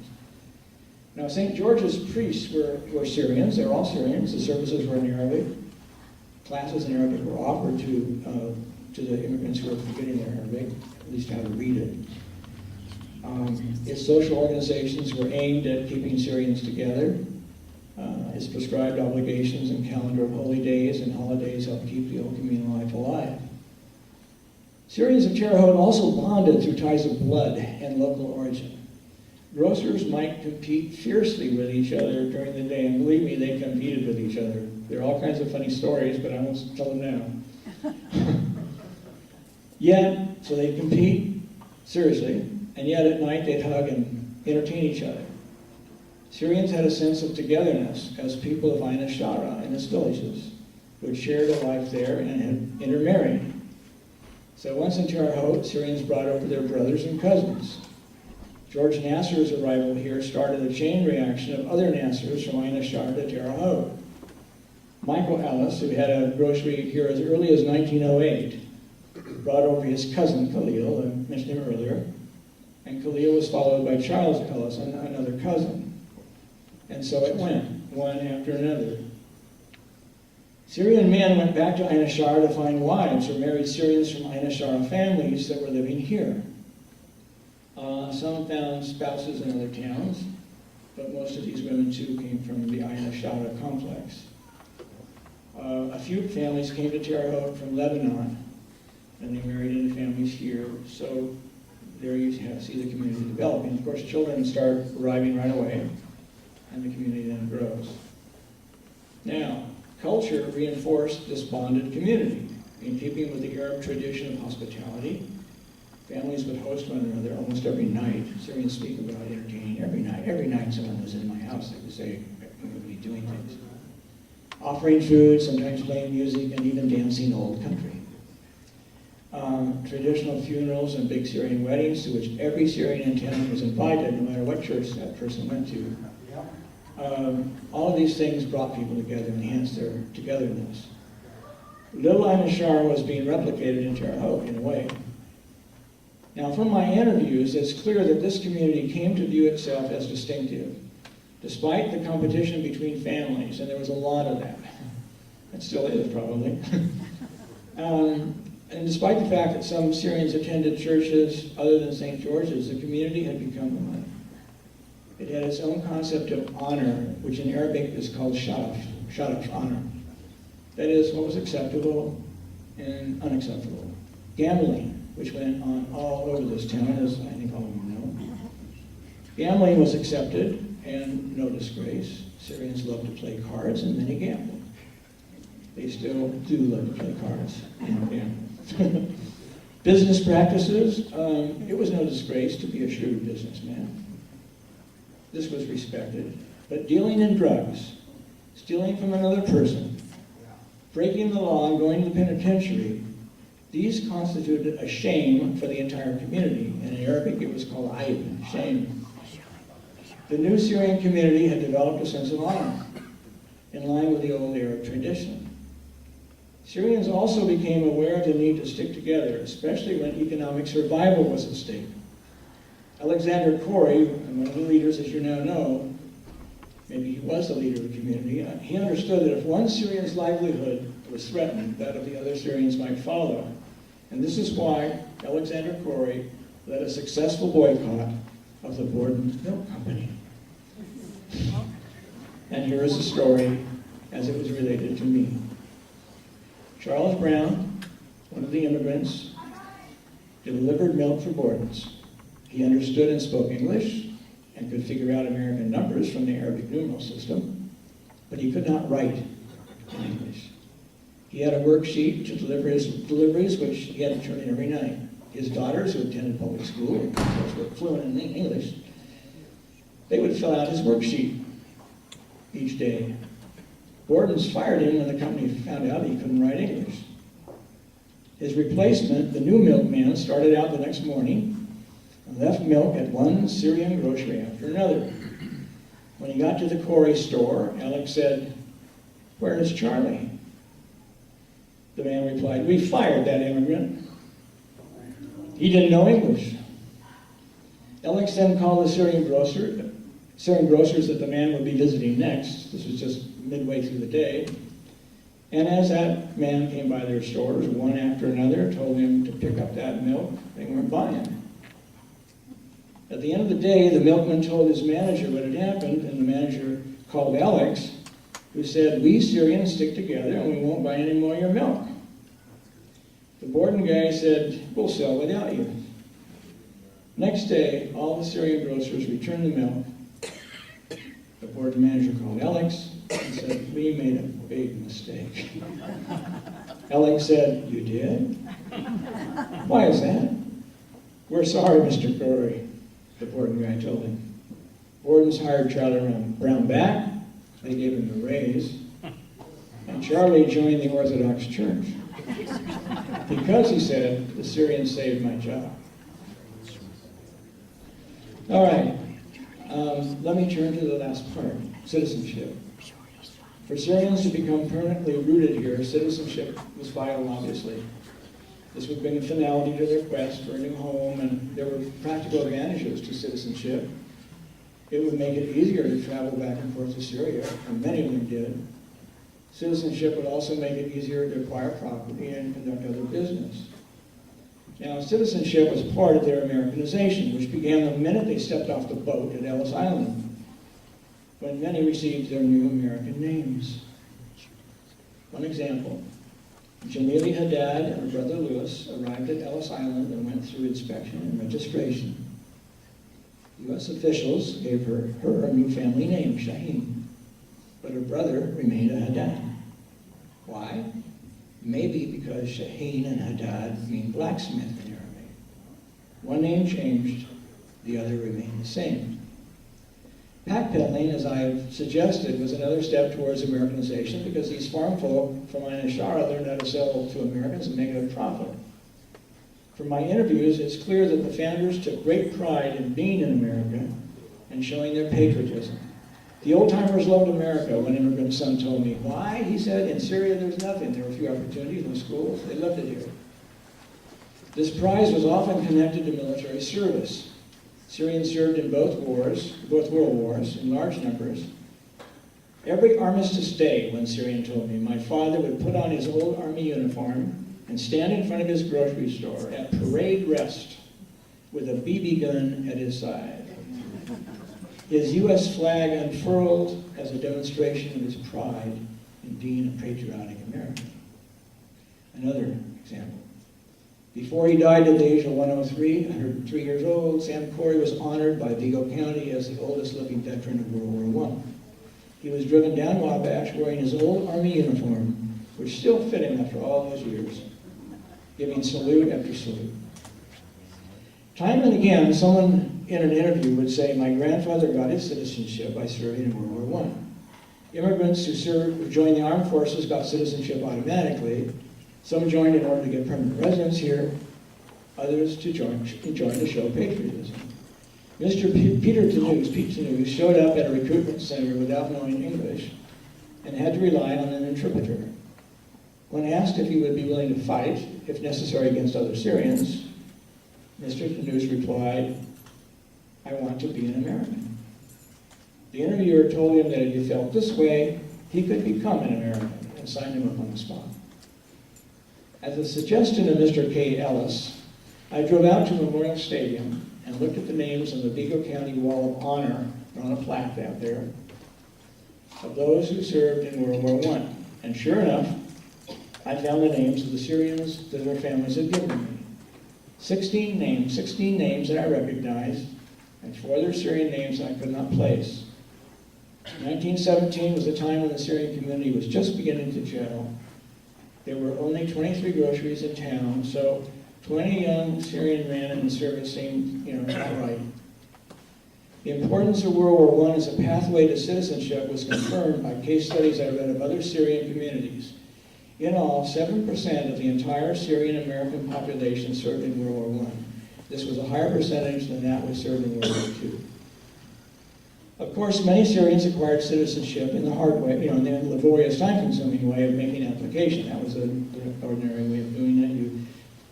Now, St. George's priests were Syrians. They were all Syrians. The services were in Arabic. Classes in Arabic were offered to the immigrants who were forgetting their Arabic, at least how to read it. Its social organizations were aimed at keeping Syrians together. Its prescribed obligations and calendar of holy days and holidays helped keep the old communal life alive. Syrians of Terre Haute also bonded through ties of blood and local origin. Grocers might compete fiercely with each other during the day, and believe me, they competed with each other. There are all kinds of funny stories, but I won't tell them now. So they'd compete, seriously, and yet at night they'd hug and entertain each other. Syrians had a sense of togetherness as people of Ain Shara and its villages, who had shared a life there and had intermarried. So once in Terre Haute, Syrians brought over their brothers and cousins. George Nasser's arrival here started a chain reaction of other Nassers from Ain Shara to Terre Haute. Michael Ellis, who had a grocery here as early as 1908, brought over his cousin Khalil, I mentioned him earlier, and Khalil was followed by Charles Ellis, another cousin. And so it went, one after another. Syrian men went back to Ain Shara to find wives or married Syrians from Ain Shara families that were living here. Some found spouses in other towns, but most of these women too came from the Ain Shara complex. A few families came to Terre Haute from Lebanon, and they married into families here. So there you see the community developing. Of course, children start arriving right away, and the community then grows. Now, culture reinforced this bonded community. In keeping with the Arab tradition of hospitality, families would host one another almost every night. Syrians speak about entertaining every night. Every night someone was in my house, they would say, we would be doing things. Offering food, sometimes playing music, and even dancing old country. traditional funerals and big Syrian weddings to which every Syrian in town was invited, no matter what church that person went to. All of these things brought people together, enhanced their togetherness. Little Anashar was being replicated in Terre Haute in a way. Now, from my interviews, it's clear that this community came to view itself as distinctive, despite the competition between families, and there was a lot of that. It still is, probably. And despite the fact that some Syrians attended churches other than St. George's, the community had become one. It had its own concept of honor, which in Arabic is called sharaf, honor. That is, what was acceptable and unacceptable. Gambling, which went on all over this town, as I think all of you know. Gambling was accepted and no disgrace. Syrians loved to play cards and many gambled. They still do love to play cards and gamble. Business practices, it was no disgrace to be a shrewd businessman. This was respected. But dealing in drugs, stealing from another person, breaking the law and going to the penitentiary, these constituted a shame for the entire community. And in Arabic it was called aib, shame. The new Syrian community had developed a sense of honor, in line with the old Arab tradition. Syrians also became aware of the need to stick together, especially when economic survival was at stake. Alexander Corey, one of the leaders, as you now know, maybe he was the leader of the community, he understood that if one Syrian's livelihood was threatened, that of the other Syrians might follow. And this is why Alexander Corey led a successful boycott of the Borden Milk Company. And here is the story as it was related to me. Charles Brown, one of the immigrants, delivered milk for Borden's. He understood and spoke English and could figure out American numbers from the Arabic numeral system, but he could not write in English. He had a worksheet to deliver his deliveries, which he had to turn in every night. His daughters, who attended public school and were fluent in English, they would fill out his worksheet each day. Borden's fired him when the company found out he couldn't write English. His replacement, the new milkman, started out the next morning and left milk at one Syrian grocery after another. When he got to the Corey store, Alex said, "Where is Charlie?" The man replied, "We fired that immigrant. He didn't know English." Alex then called the Syrian grocers that the man would be visiting next. This was just midway through the day. And as that man came by their stores, one after another, told him to pick up that milk, they weren't buying. At the end of the day, the milkman told his manager what had happened, and the manager called Alex, who said, "We Syrians stick together and we won't buy any more of your milk." The Borden guy said, "We'll sell without you." Next day, all the Syrian grocers returned the milk. The Borden manager called Alex and said, "We made a big mistake." Alex said, "You did? Why is that?" "We're sorry, Mr. Corey," the Borden guy told him. Borden's hired Charlie Brown back. They gave him a raise. And Charlie joined the Orthodox Church. Because, he said, the Syrians saved my job. All right. Let me turn to the last part, citizenship. For Syrians to become permanently rooted here, citizenship was vital, obviously. This would bring a finality to their quest for a new home, and there were practical advantages to citizenship. It would make it easier to travel back and forth to Syria, and many of them did. Citizenship would also make it easier to acquire property and conduct other business. Now, citizenship was part of their Americanization, which began the minute they stepped off the boat at Ellis Island, when many received their new American names. One example, Jamili Haddad and her brother Louis arrived at Ellis Island and went through inspection and registration. U.S. officials gave her a new family name, Shaheen, but her brother remained a Haddad. Why? Maybe because Shaheen and Haddad mean blacksmith in Arabic. One name changed, the other remained the same. Backpedaling, as I've suggested, was another step towards Americanization because these farm folk from Ain Shara learned how to sell to Americans and make a profit. From my interviews, it's clear that the founders took great pride in being in America and showing their patriotism. The old-timers loved America, one immigrant son told me. Why? He said, in Syria there's nothing. There were few opportunities, no schools. They loved it here. This pride was often connected to military service. Syrians served in both world wars, in large numbers. Every armistice day, one Syrian told me, my father would put on his old army uniform and stand in front of his grocery store at parade rest with a BB gun at his side. His U.S. flag unfurled as a demonstration of his pride in being a patriotic American. Another example. Before he died at the age of 103, 103 years old, Sam Corey was honored by Vigo County as the oldest living veteran of World War I. He was driven down Wabash wearing his old Army uniform, which still fit him after all those years, giving salute after salute. Time and again, someone in an interview would say, my grandfather got his citizenship by serving in World War I. Immigrants who joined the armed forces got citizenship automatically. Some joined in order to get permanent residence here, others to join to show patriotism. Mr. Pete Tanous, showed up at a recruitment center without knowing English and had to rely on an interpreter. When asked if he would be willing to fight, if necessary, against other Syrians, Mr. Tanous replied, I want to be an American. The interviewer told him that if he felt this way, he could become an American and signed him up on the spot. At the suggestion of Mr. K. Ellis, I drove out to Memorial Stadium and looked at the names on the Vigo County Wall of Honor on a plaque out there of those who served in World War I. And sure enough, I found the names of the Syrians that their families had given me. 16 names that I recognized, and 4 other Syrian names I could not place. 1917 was the time when the Syrian community was just beginning to gel. There were only 23 groceries in town, so 20 young Syrian men in the service seemed, about right. The importance of World War I as a pathway to citizenship was confirmed by case studies I read of other Syrian communities. In all, 7% of the entire Syrian American population served in World War I. This was a higher percentage than that was served in World War II. Of course, many Syrians acquired citizenship in the hard way, in the laborious, time-consuming way of making an application. That was the ordinary way of doing it. You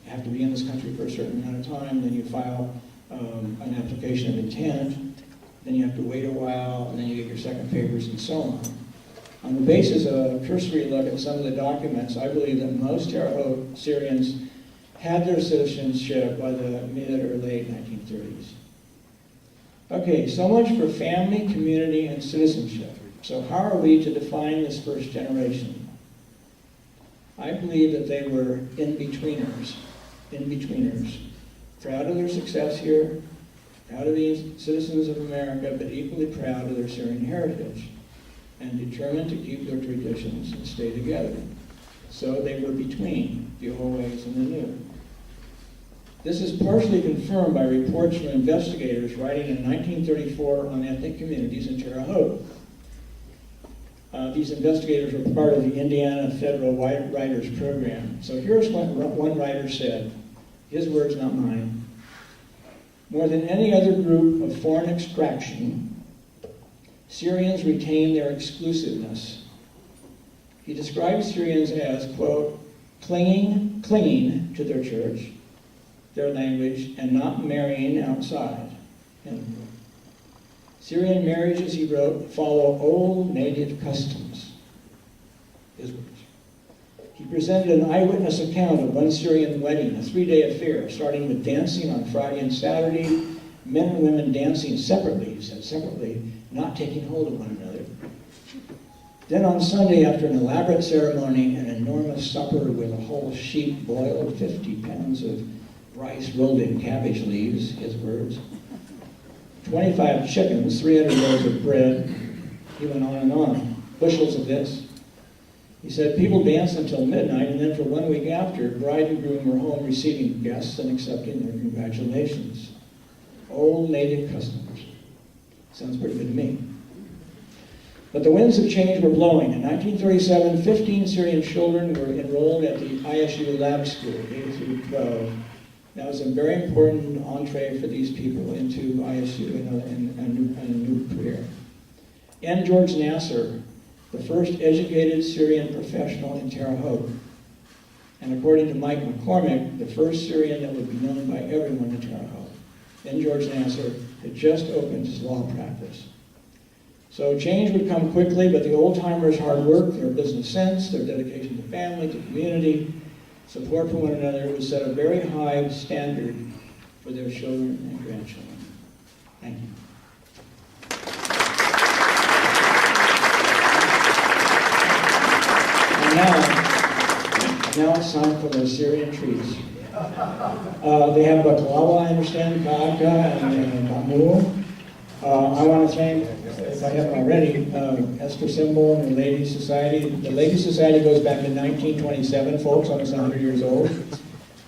have to be in this country for a certain amount of time, then you file an application of intent, then you have to wait a while, and then you get your second papers and so on. On the basis of a cursory look at some of the documents, I believe that most Terre Haute Syrians had their citizenship by the mid or late 1930s. Okay, so much for family, community, and citizenship. So how are we to define this first generation? I believe that they were in-betweeners, proud of their success here, proud of being citizens of America, but equally proud of their Syrian heritage, and determined to keep their traditions and stay together. So they were between the old ways and the new. This is partially confirmed by reports from investigators writing in 1934 on ethnic communities in Terre Haute. These investigators were part of the Indiana Federal Writers Program. So here's what one writer said. His words, not mine. More than any other group of foreign extraction, Syrians retain their exclusiveness. He describes Syrians as, quote, clinging to their church, their language, and not marrying outside. Syrian marriages, he wrote, follow old native customs. His words. He presented an eyewitness account of one Syrian wedding, a 3-day affair, starting with dancing on Friday and Saturday, men and women dancing separately, he said, separately, not taking hold of one another. Then on Sunday, after an elaborate ceremony, an enormous supper with a whole sheep boiled, 50 pounds of rice rolled in cabbage leaves, his words, 25 chickens, 300 loaves of bread, he went on and on, bushels of this. He said people danced until midnight, and then for 1 week after, bride and groom were home receiving guests and accepting their congratulations. Old native customs. Sounds pretty good to me. But the winds of change were blowing. In 1937, 15 Syrian children were enrolled at the ISU Lab School, K through 12, That was a very important entree for these people into ISU and a new career. And George Nasser, the first educated Syrian professional in Terre Haute. And according to Mike McCormick, the first Syrian that would be known by everyone in Terre Haute. Then George Nasser had just opened his law practice. So change would come quickly, but the old-timers' hard work, their business sense, their dedication to family, to community, support for one another would set a very high standard for their children and grandchildren. Thank you. And now it's time for the Syrian treats. They have baklava, I understand, vodka, and bamur. I want to thank, if I haven't already, Esther Symbol and the Ladies Society. The Ladies Society goes back to 1927, folks, almost 100 years old.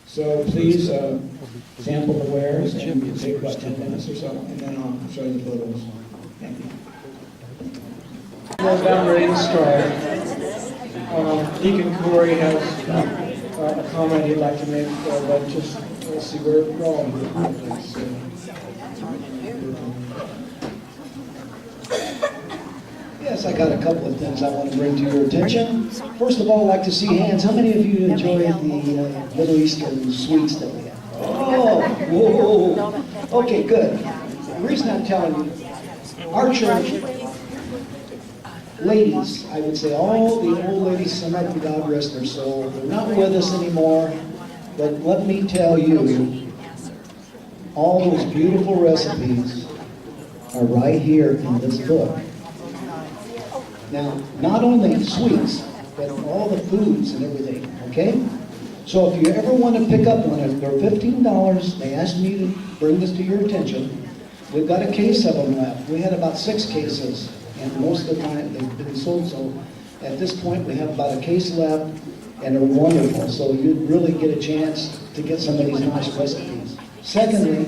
So please sample the wares and take about 10 minutes or so, and then I'll show you the photos. Thank you. Well, I'm ready to start. Deacon Corey has a comment he'd like to make, but just let's see where we're going with this. Yes, I got a couple of things I want to bring to your attention. First of all, I'd like to see hands. How many of you enjoyed the Middle Eastern sweets that we have? Oh, whoa. Okay, good. The reason I'm telling you, our church, ladies, I would say all the old ladies, some of them, God rest their soul, they're not with us anymore, but let me tell you, all those beautiful recipes are right here in this book. Now, not only sweets, but all the foods and everything, okay? So if you ever want to pick up one, they're $15. They asked me to bring this to your attention. We've got a case of them left. We had about 6 cases, and most of the time they've been sold. So at this point, we have about a case left, and they're wonderful. So you'd really get a chance to get some of these nice recipes. Secondly,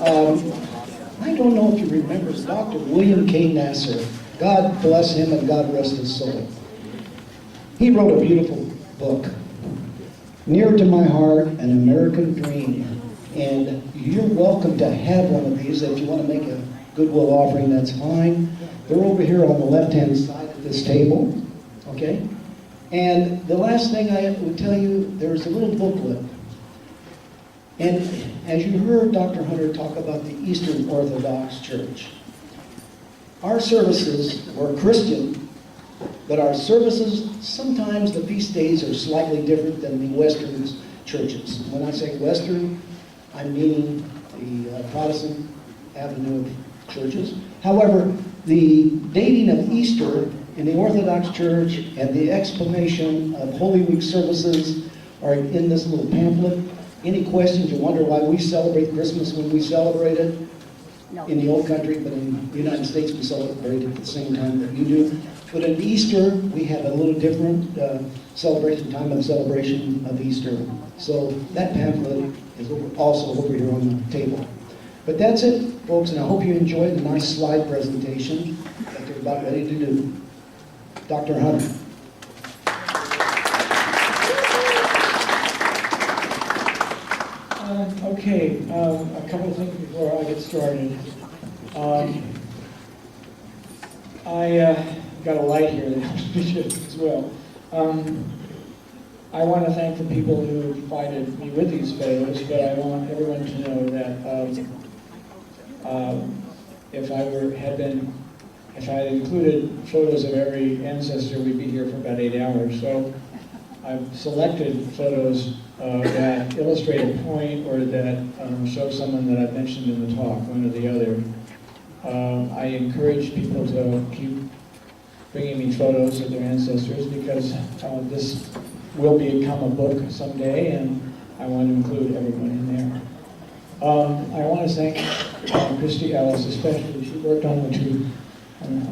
I don't know if you remember Dr. William K. Nasser. God bless him and God rest his soul. He wrote a beautiful book, Near to My Heart, An American Dream. And you're welcome to have one of these. If you want to make a goodwill offering, that's fine. They're over here on the left-hand side of this table, okay? And the last thing I would tell you, there's a little booklet. And as you heard Dr. Hunter talk about the Eastern Orthodox Church, our services were Christian, but our services, sometimes the feast days are slightly different than the Western churches. When I say Western, I'm meaning the Protestant avenue of churches. However, the dating of Easter in the Orthodox Church and the explanation of Holy Week services are in this little pamphlet. Any questions? You wonder why we celebrate Christmas when we celebrate it? No. In the old country, but in the United States we celebrate it at the same time that you do. But in Easter, we have a little different time of celebration of Easter. So that pamphlet is also over here on the table. But that's it, folks, and I hope you enjoyed the nice slide presentation that they're about ready to do. Dr. Hunter. Okay, a couple of things before I get started. I got a light here that helps me as well. I want to thank the people who provided me with these photos, but I want everyone to know that if I had included photos of every ancestor, we'd be here for about 8 hours. So I've selected photos that illustrate a point or that show someone that I've mentioned in the talk, one or the other. I encourage people to keep bringing me photos of their ancestors because this will become a book someday, and I want to include everyone in there. I want to thank Christy Ellis especially. She worked on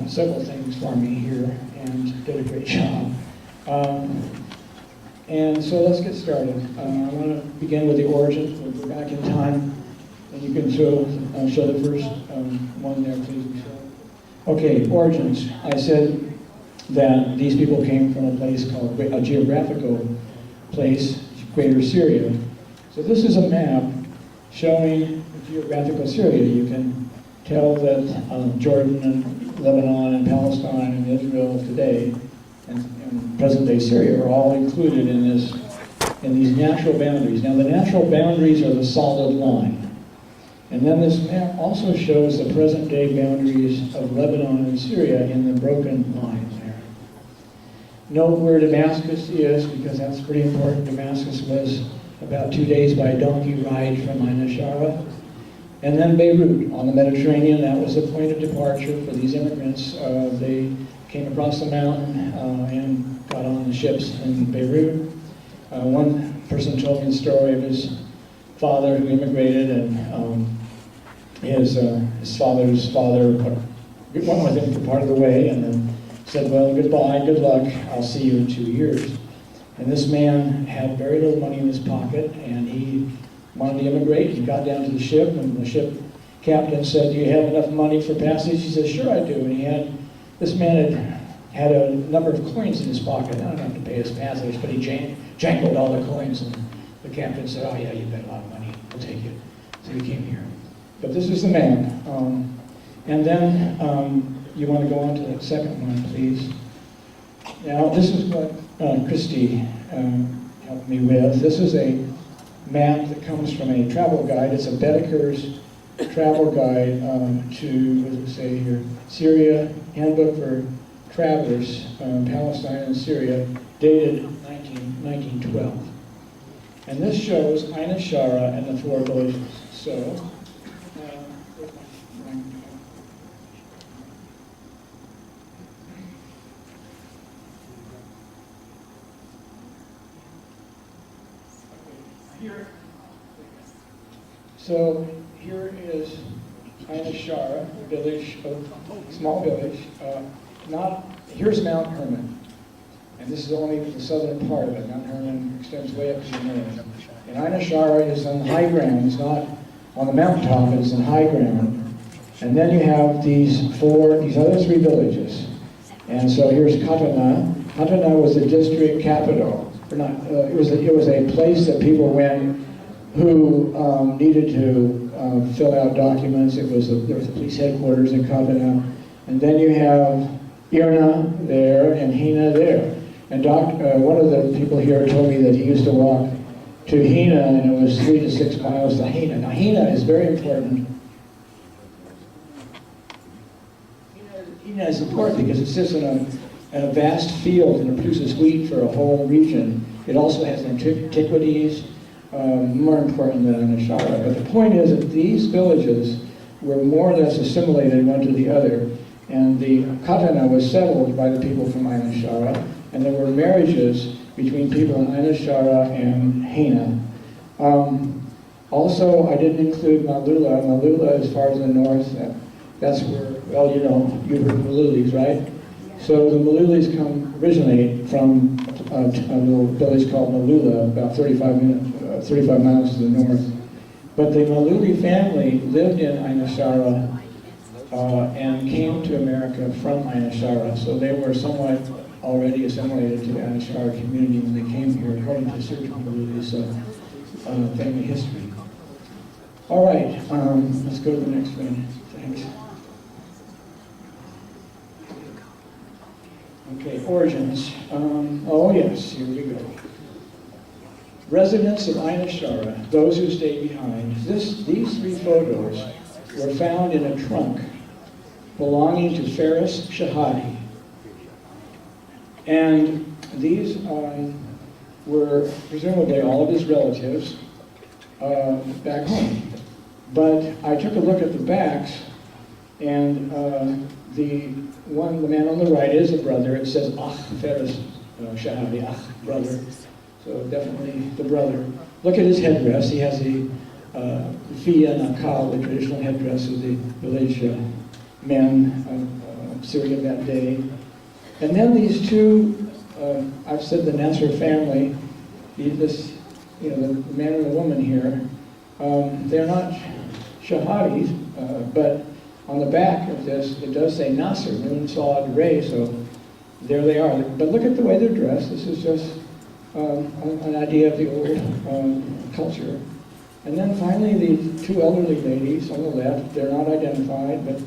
several things for me here and did a great job. And so let's get started. I want to begin with the origins. We'll go back in time, and you can show the first one there, please, Michelle. Okay, origins. I said that these people came from a place called, a geographical place, Greater Syria. So this is a map showing geographical Syria. You can tell that Jordan and Lebanon and Palestine and Israel today and present-day Syria are all included in these natural boundaries. Now the natural boundaries are the solid line. And then this map also shows the present-day boundaries of Lebanon and Syria in the broken line there. Note where Damascus is, because that's pretty important. Damascus was about 2 days by donkey ride from Ain Shara. And then Beirut on the Mediterranean, that was the point of departure for these immigrants. They came across the mountain and got on the ships in Beirut. One person told me the story of his father who immigrated, and his father's father went with him for part of the way and then said, well, goodbye, good luck, I'll see you in 2 years. And this man had very little money in his pocket, and he wanted to immigrate. He got down to the ship, and the ship captain said, do you have enough money for passage? He said, sure I do. And this man had a number of coins in his pocket. I don't have to pay his passage, but he jangled all the coins, and the captain said, oh yeah, you've got a lot of money, we'll take it. So he came here. But this is the man. And then you want to go on to that second one, please. Now, this is what Christy helped me with. This is a map that comes from a travel guide. It's a Bedeker's travel guide to, what does it say here, Syria, Handbook for Travelers, Palestine and Syria, dated 1912. And this shows Ain Shara and the 4 villages. So, here is Ain Shara, village, small village. Here's Mount Hermon, and this is only the southern part of it. Mount Hermon extends way up to the north. And Ain Shara is on high ground. It's not on the mountaintop, it's in high ground. And then you have these other 3 villages. And so here's Katana. Katana was the district capital. It was a place that people went who needed to fill out documents. There was a police headquarters in Katana. And then you have Irna there and Hina there. And one of the people here told me that he used to walk to Hina, and it was 3 to 6 miles to Hina. Now Hina is very important. Hina is important because it sits in a vast field and it produces wheat for a whole region. It also has antiquities, more important than Ain Shara. But the point is that these villages were more or less assimilated one to the other. And the Katana was settled by the people from Ain Shara, and there were marriages between people in Ain Shara and Hina. Also, I didn't include Malula. Malula, as far as the north, that's where, well, you've heard Malulis, right? So the Malulis originate from a little village called Malula, about 35 miles to the north. But the Maluli family lived in Ain Shara and came to America from Ain Shara. So they were somewhat already assimilated to the Ain Shara community when they came here, according to Syrian Community's family history. All right, let's go to the next one. Thanks. Okay, origins. Oh yes, here we go. Residents of Ain Shara, those who stayed behind. These 3 photos were found in a trunk belonging to Faris Shahadi. And these were presumably all of his relatives back home. But I took a look at the backs, and the man on the right is a brother. It says Akh Faris Shahadi, Akh, brother. So definitely the brother. Look at his headdress. He has the Fia Nakal, the traditional headdress of the village men of Syria that day. And then these 2, I've said the Nasser family, the man and the woman here, they're not Shahadis, but on the back of this, it does say Nasser, Nun Saad Ray, so there they are. But look at the way they're dressed. This is just an idea of the old culture. And then finally, the two elderly ladies on the left, they're not identified, but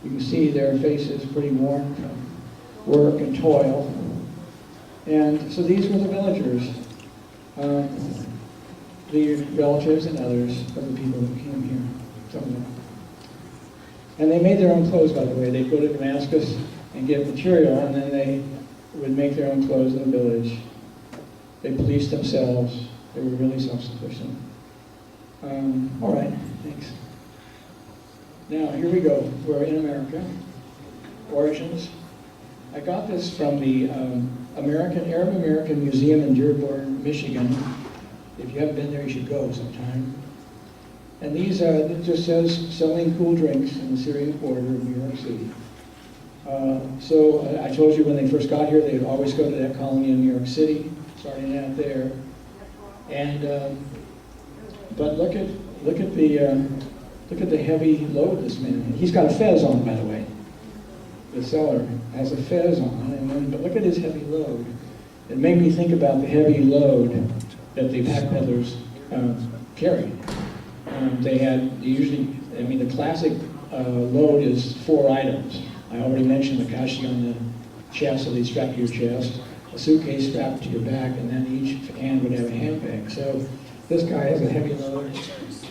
you can see their faces pretty worn from work and toil. And so these were the villagers, the relatives and others of the people who came here, some of them. And they made their own clothes, by the way. They'd go to Damascus and get material, and then they would make their own clothes in the village. They policed themselves. They were really self-sufficient. All right, thanks. Now, here we go. We're in America. Origins. I got this from the Arab American Museum in Dearborn, Michigan. If you haven't been there, you should go sometime. And these it just says selling cool drinks in the Syrian quarter of New York City. So I told you when they first got here, they'd always go to that colony in New York City, starting out there. And but look at the heavy load this man. He's got a fez on, by the way. The seller has a fez on, and then, but look at his heavy load. It made me think about the heavy load that the pack peddlers carried. They usually, I mean, the classic load is 4 items. I already mentioned the kashi on the chest, so they strap to your chest, a suitcase strapped to your back, and then each hand would have a handbag. So this guy has a heavy load,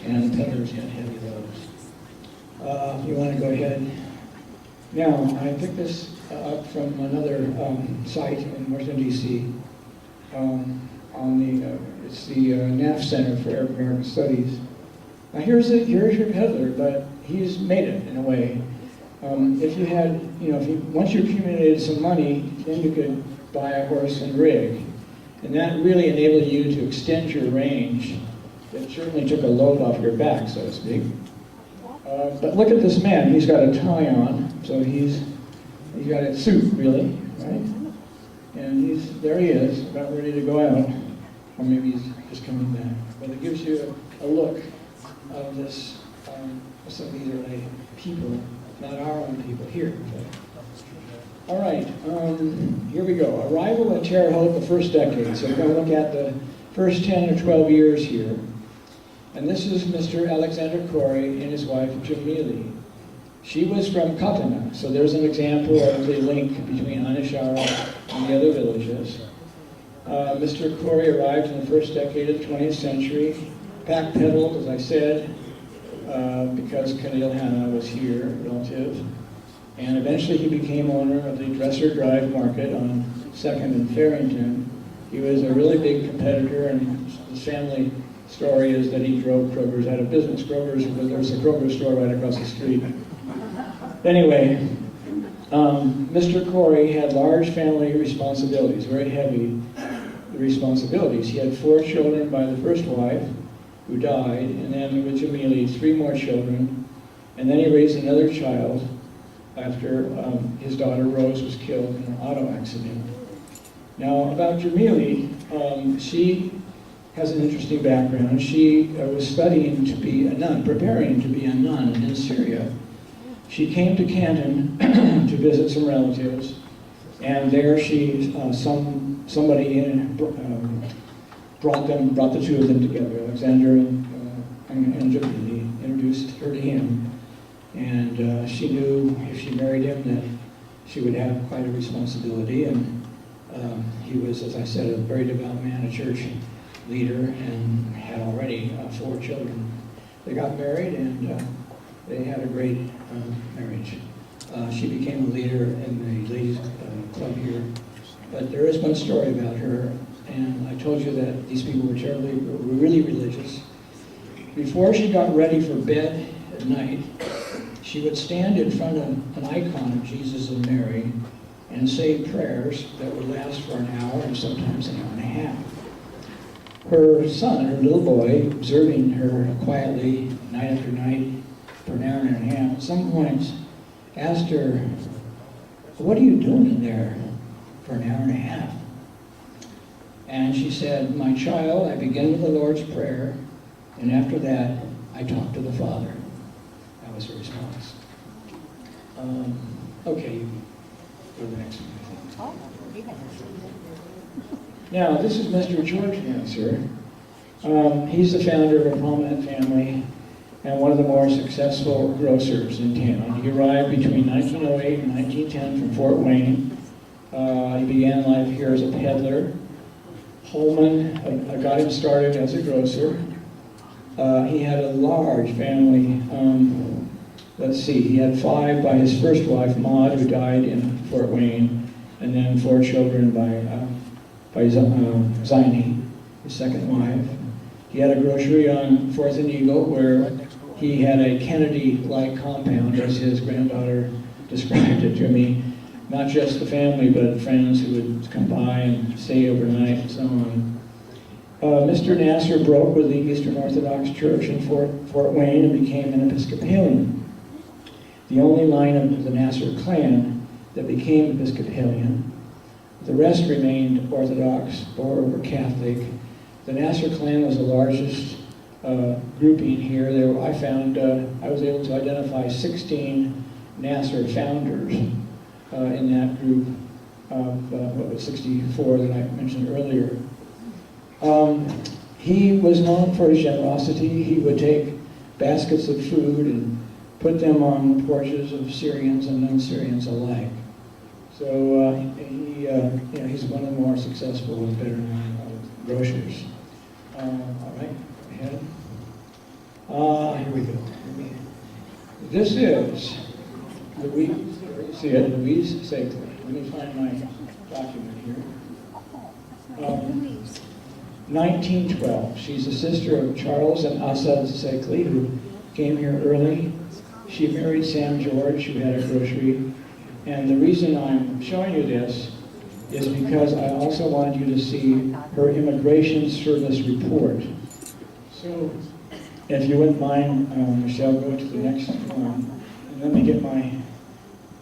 and the peddlers had heavy loads. You want to go ahead. Now, I picked this up from another site in Washington, D.C. It's the NAF Center for Arab American Studies. Now here's your peddler, but he's made it in a way. If you had, once you accumulated some money, then you could buy a horse and rig. And that really enabled you to extend your range. It certainly took a load off your back, so to speak. But look at this man. He's got a tie on, so he's got a suit, really, right? And there he is, about ready to go out. Or maybe he's just coming back. But it gives you a look of this, some of these are like people, not our own people here. All right, here we go. Arrival at Terre Haute the first decade. So we're going to look at the first 10 or 12 years here. And this is Mr. Alexander Corey and his wife, Jamili. She was from Katana, so there's an example of the link between Anishara and the other villages. Mr. Corey arrived in the first decade of the 20th century, pack pedaled, as I said, because Khalil Hanna was here, relative. And eventually he became owner of the Dresser Drive Market on 2nd and Farrington. He was a really big competitor, and his family story is that he drove Kroger's out of business. There's a Kroger store right across the street. Anyway, Mr. Corey had large family responsibilities, very heavy responsibilities. He had 4 children by the first wife, who died, and then with Jamili, 3 more children, and then he raised another child after his daughter Rose was killed in an auto accident. Now, about Jamili, she has an interesting background. She was studying to be a nun, preparing to be a nun in Syria. She came to Canton to visit some relatives, and there somebody brought the 2 of them together, Alexander and Jamili, introduced her to him. And she knew if she married him that she would have quite a responsibility. And he was, as I said, a very devout man, a church leader, and had already 4 children. They got married, and they had a great marriage. She became a leader in the ladies' club here. But there is one story about her, and I told you that these people were really religious. Before she got ready for bed at night, she would stand in front of an icon of Jesus and Mary and say prayers that would last for an hour and sometimes an hour and a half. Her son, her little boy, observing her quietly night after night for an hour and a half, at some point asked her, "What are you doing in there for an hour and a half?" And she said, "My child, I begin with the Lord's Prayer, and after that, I talk to the Father." That was her response. Okay, you can go to the next one. Now, this is Mr. George Nasser. He's the founder of a prominent family and one of the more successful grocers in town. He arrived between 1908 and 1910 from Fort Wayne. He began life here as a peddler. Holman got him started as a grocer. He had a large family. Let's see, he had 5 by his first wife, Maud, who died in Fort Wayne, and then 4 children by Ziny, his second wife. He had a grocery on 4th and Eagle where he had a Kennedy-like compound, as his granddaughter described it to me. Not just the family, but friends who would come by and stay overnight and so on. Mr. Nasser broke with the Eastern Orthodox Church in Fort Wayne and became an Episcopalian. The only line of the Nasser clan that became Episcopalian. The rest remained Orthodox or were Catholic. The Nasser clan was the largest grouping here. I was able to identify 16 Nasser founders in that group of 64 that I mentioned earlier. He was known for his generosity. He would take baskets of food and put them on the porches of Syrians and non-Syrians alike. So he's one of the more successful and better known grocers. All right, ahead. Here we go. This is Louise Segley. Let me find my document here. 1912. She's the sister of Charles and Assad Segley, who came here early. She married Sam George, who had a grocery. And the reason I'm showing you this is because I also wanted you to see her immigration service report. So, if you wouldn't mind, Michelle, go to the next one. And let me get my,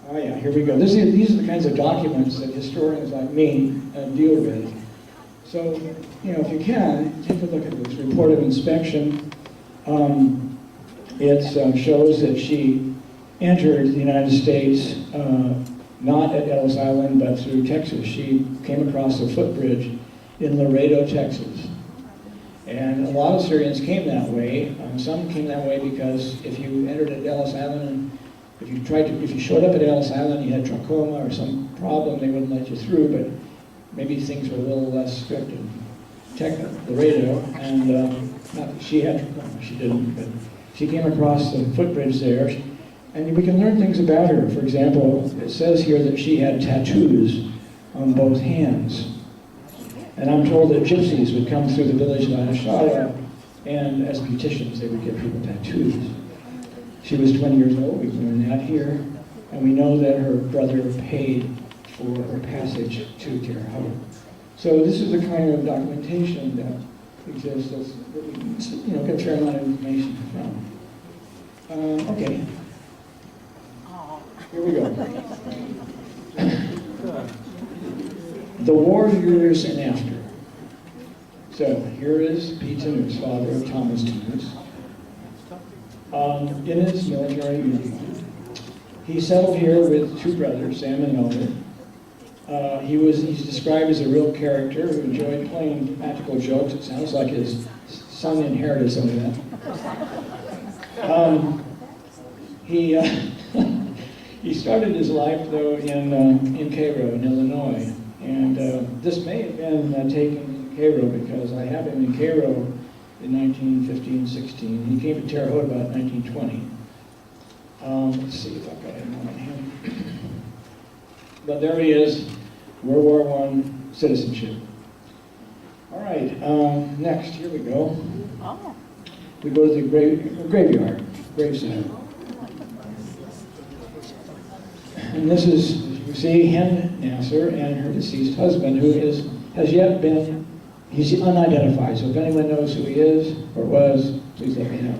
oh yeah, here we go. These are the kinds of documents that historians like me deal with. So, if you can, take a look at this report of inspection. It shows that she entered the United States not at Ellis Island, but through Texas. She came across the footbridge in Laredo, Texas. And a lot of Syrians came that way. Some came that way because if you entered at Ellis Island, and if you showed up at Ellis Island, you had trachoma or some problem, they wouldn't let you through, but maybe things were a little less strict in Laredo, and not that she had trachoma, she didn't, but she came across the footbridge there, and we can learn things about her. For example, it says here that she had tattoos on both hands. And I'm told that gypsies would come through the village of Anashara, and as beauticians, they would give people tattoos. She was 20 years old, we learned that here, and we know that her brother paid for her passage to Terre Haute. So this is the kind of documentation that exists that we can, get a fair amount of information from. Okay. Here we go. The war years and after. So here is P. Tanous, father of Thomas Tanous. In his military uniform. He settled here with 2 brothers, Sam and Elder. He's described as a real character who enjoyed playing practical jokes. It sounds like his son inherited some of that. He started his life, though, in Cairo, in Illinois. And this may have been taken in Cairo because I have him in Cairo in 1915-16. He came to Terre Haute about 1920. Let's see if I've got him on him. But there he is, World War I citizenship. All right, next, here we go. We go to the graveyard, graveside. And this is, you see, Hen Nasser and her deceased husband, who has yet been, he's unidentified. So if anyone knows who he is or was, please let me know.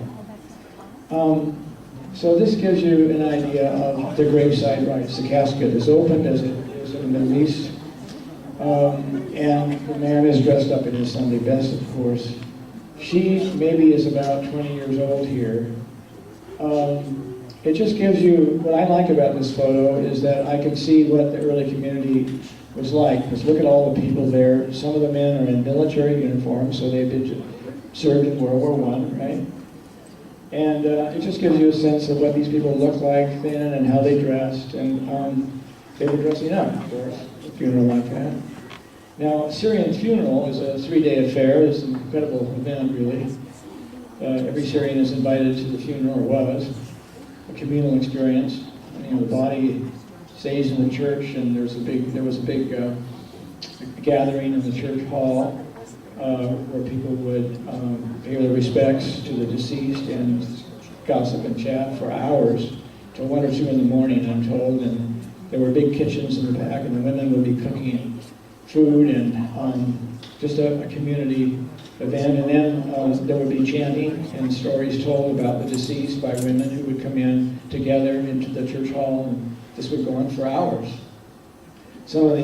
So this gives you an idea of the graveside rites. The casket is opened as it is in the Middle East. And the man is dressed up in his Sunday best, of course. She maybe is about 20 years old here. It just gives you, what I like about this photo is that I can see what the early community was like. Because look at all the people there. Some of the men are in military uniforms, so they've been served in World War I, right? And it just gives you a sense of what these people looked like then and how they dressed. And they were dressing up for a funeral like that. Now, Syrian funeral is a 3-day affair. It's an incredible event, really. Every Syrian is invited to the funeral, or was. A communal experience. You know, the body stays in the church, and there was a big gathering in the church hall where people would pay their respects to the deceased and gossip and chat for hours till 1 or 2 in the morning, I'm told. And there were big kitchens in the back, and the women would be cooking food and just a community event. And then there would be chanting and stories told about the deceased by women who would come in together into the church hall, and this would go on for hours. Some of the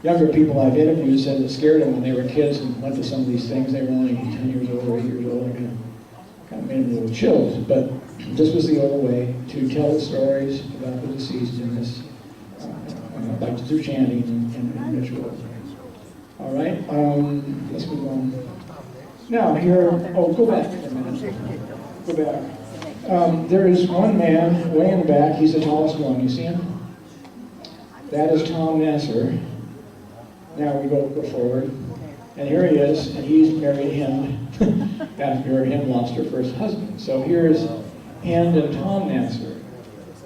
younger people I've interviewed said it scared them when they were kids and went to some of these things. They were only 10 years old or 8 years old, and kind of made them a little chills. But this was the old way to tell the stories about the deceased in this, like through chanting and ritual. All right, let's move on. Now here, go back for a minute. Go back. There is one man way in the back. He's the tallest one. You see him? That is Tom Nasser. Now we go forward. And here he is, and he's married Hind after Hind lost her first husband. So here's Hind and Tom Nasser.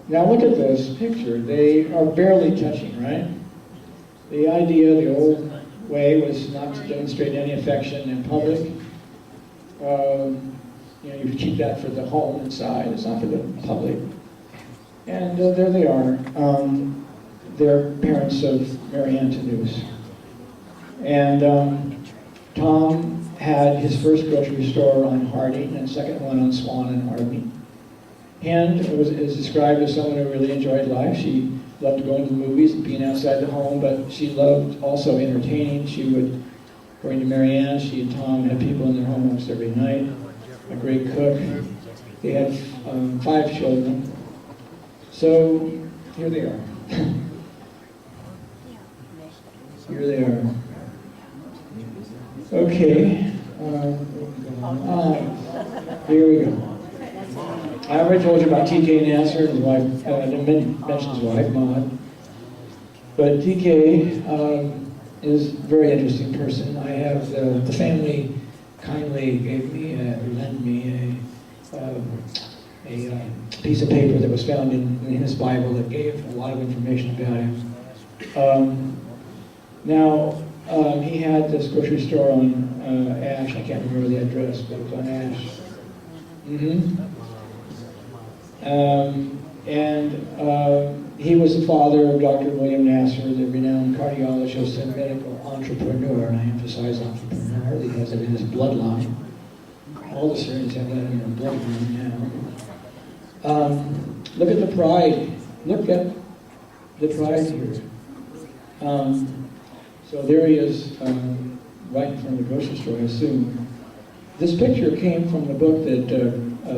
Now look at this picture. They are barely touching, right? The idea, the old way, was not to demonstrate any affection in public. You keep that for the home inside. It's not for the public. And there they are. They're parents of Mary Ann Tanous. And Tom had his first grocery store on Harding and second one on Swan and Harding. Hind is described as someone who really enjoyed life. She loved going to the movies and being outside the home, but she loved also entertaining. She would, according to Mary Ann, she and Tom had people in their home almost every night. A great cook. They had 5 children. So here they are. Here they are. Okay. Here we go. I already told you about TK Nasser and his wife. I didn't mention his wife, Maud. But TK is a very interesting person. I have the family kindly lent me a piece of paper that was found in his Bible that gave a lot of information about him. He had this grocery store on Ash. I can't remember the address, but it was on Ash. He was the father of Dr. William Nasser, the renowned cardiologist and medical entrepreneur, and I emphasize entrepreneur. He has it in his bloodline. All the Syrians have that in their bloodline now. Look at the pride. Look at the pride here. So there he is, right in front of the grocery store, I assume. This picture came from the book that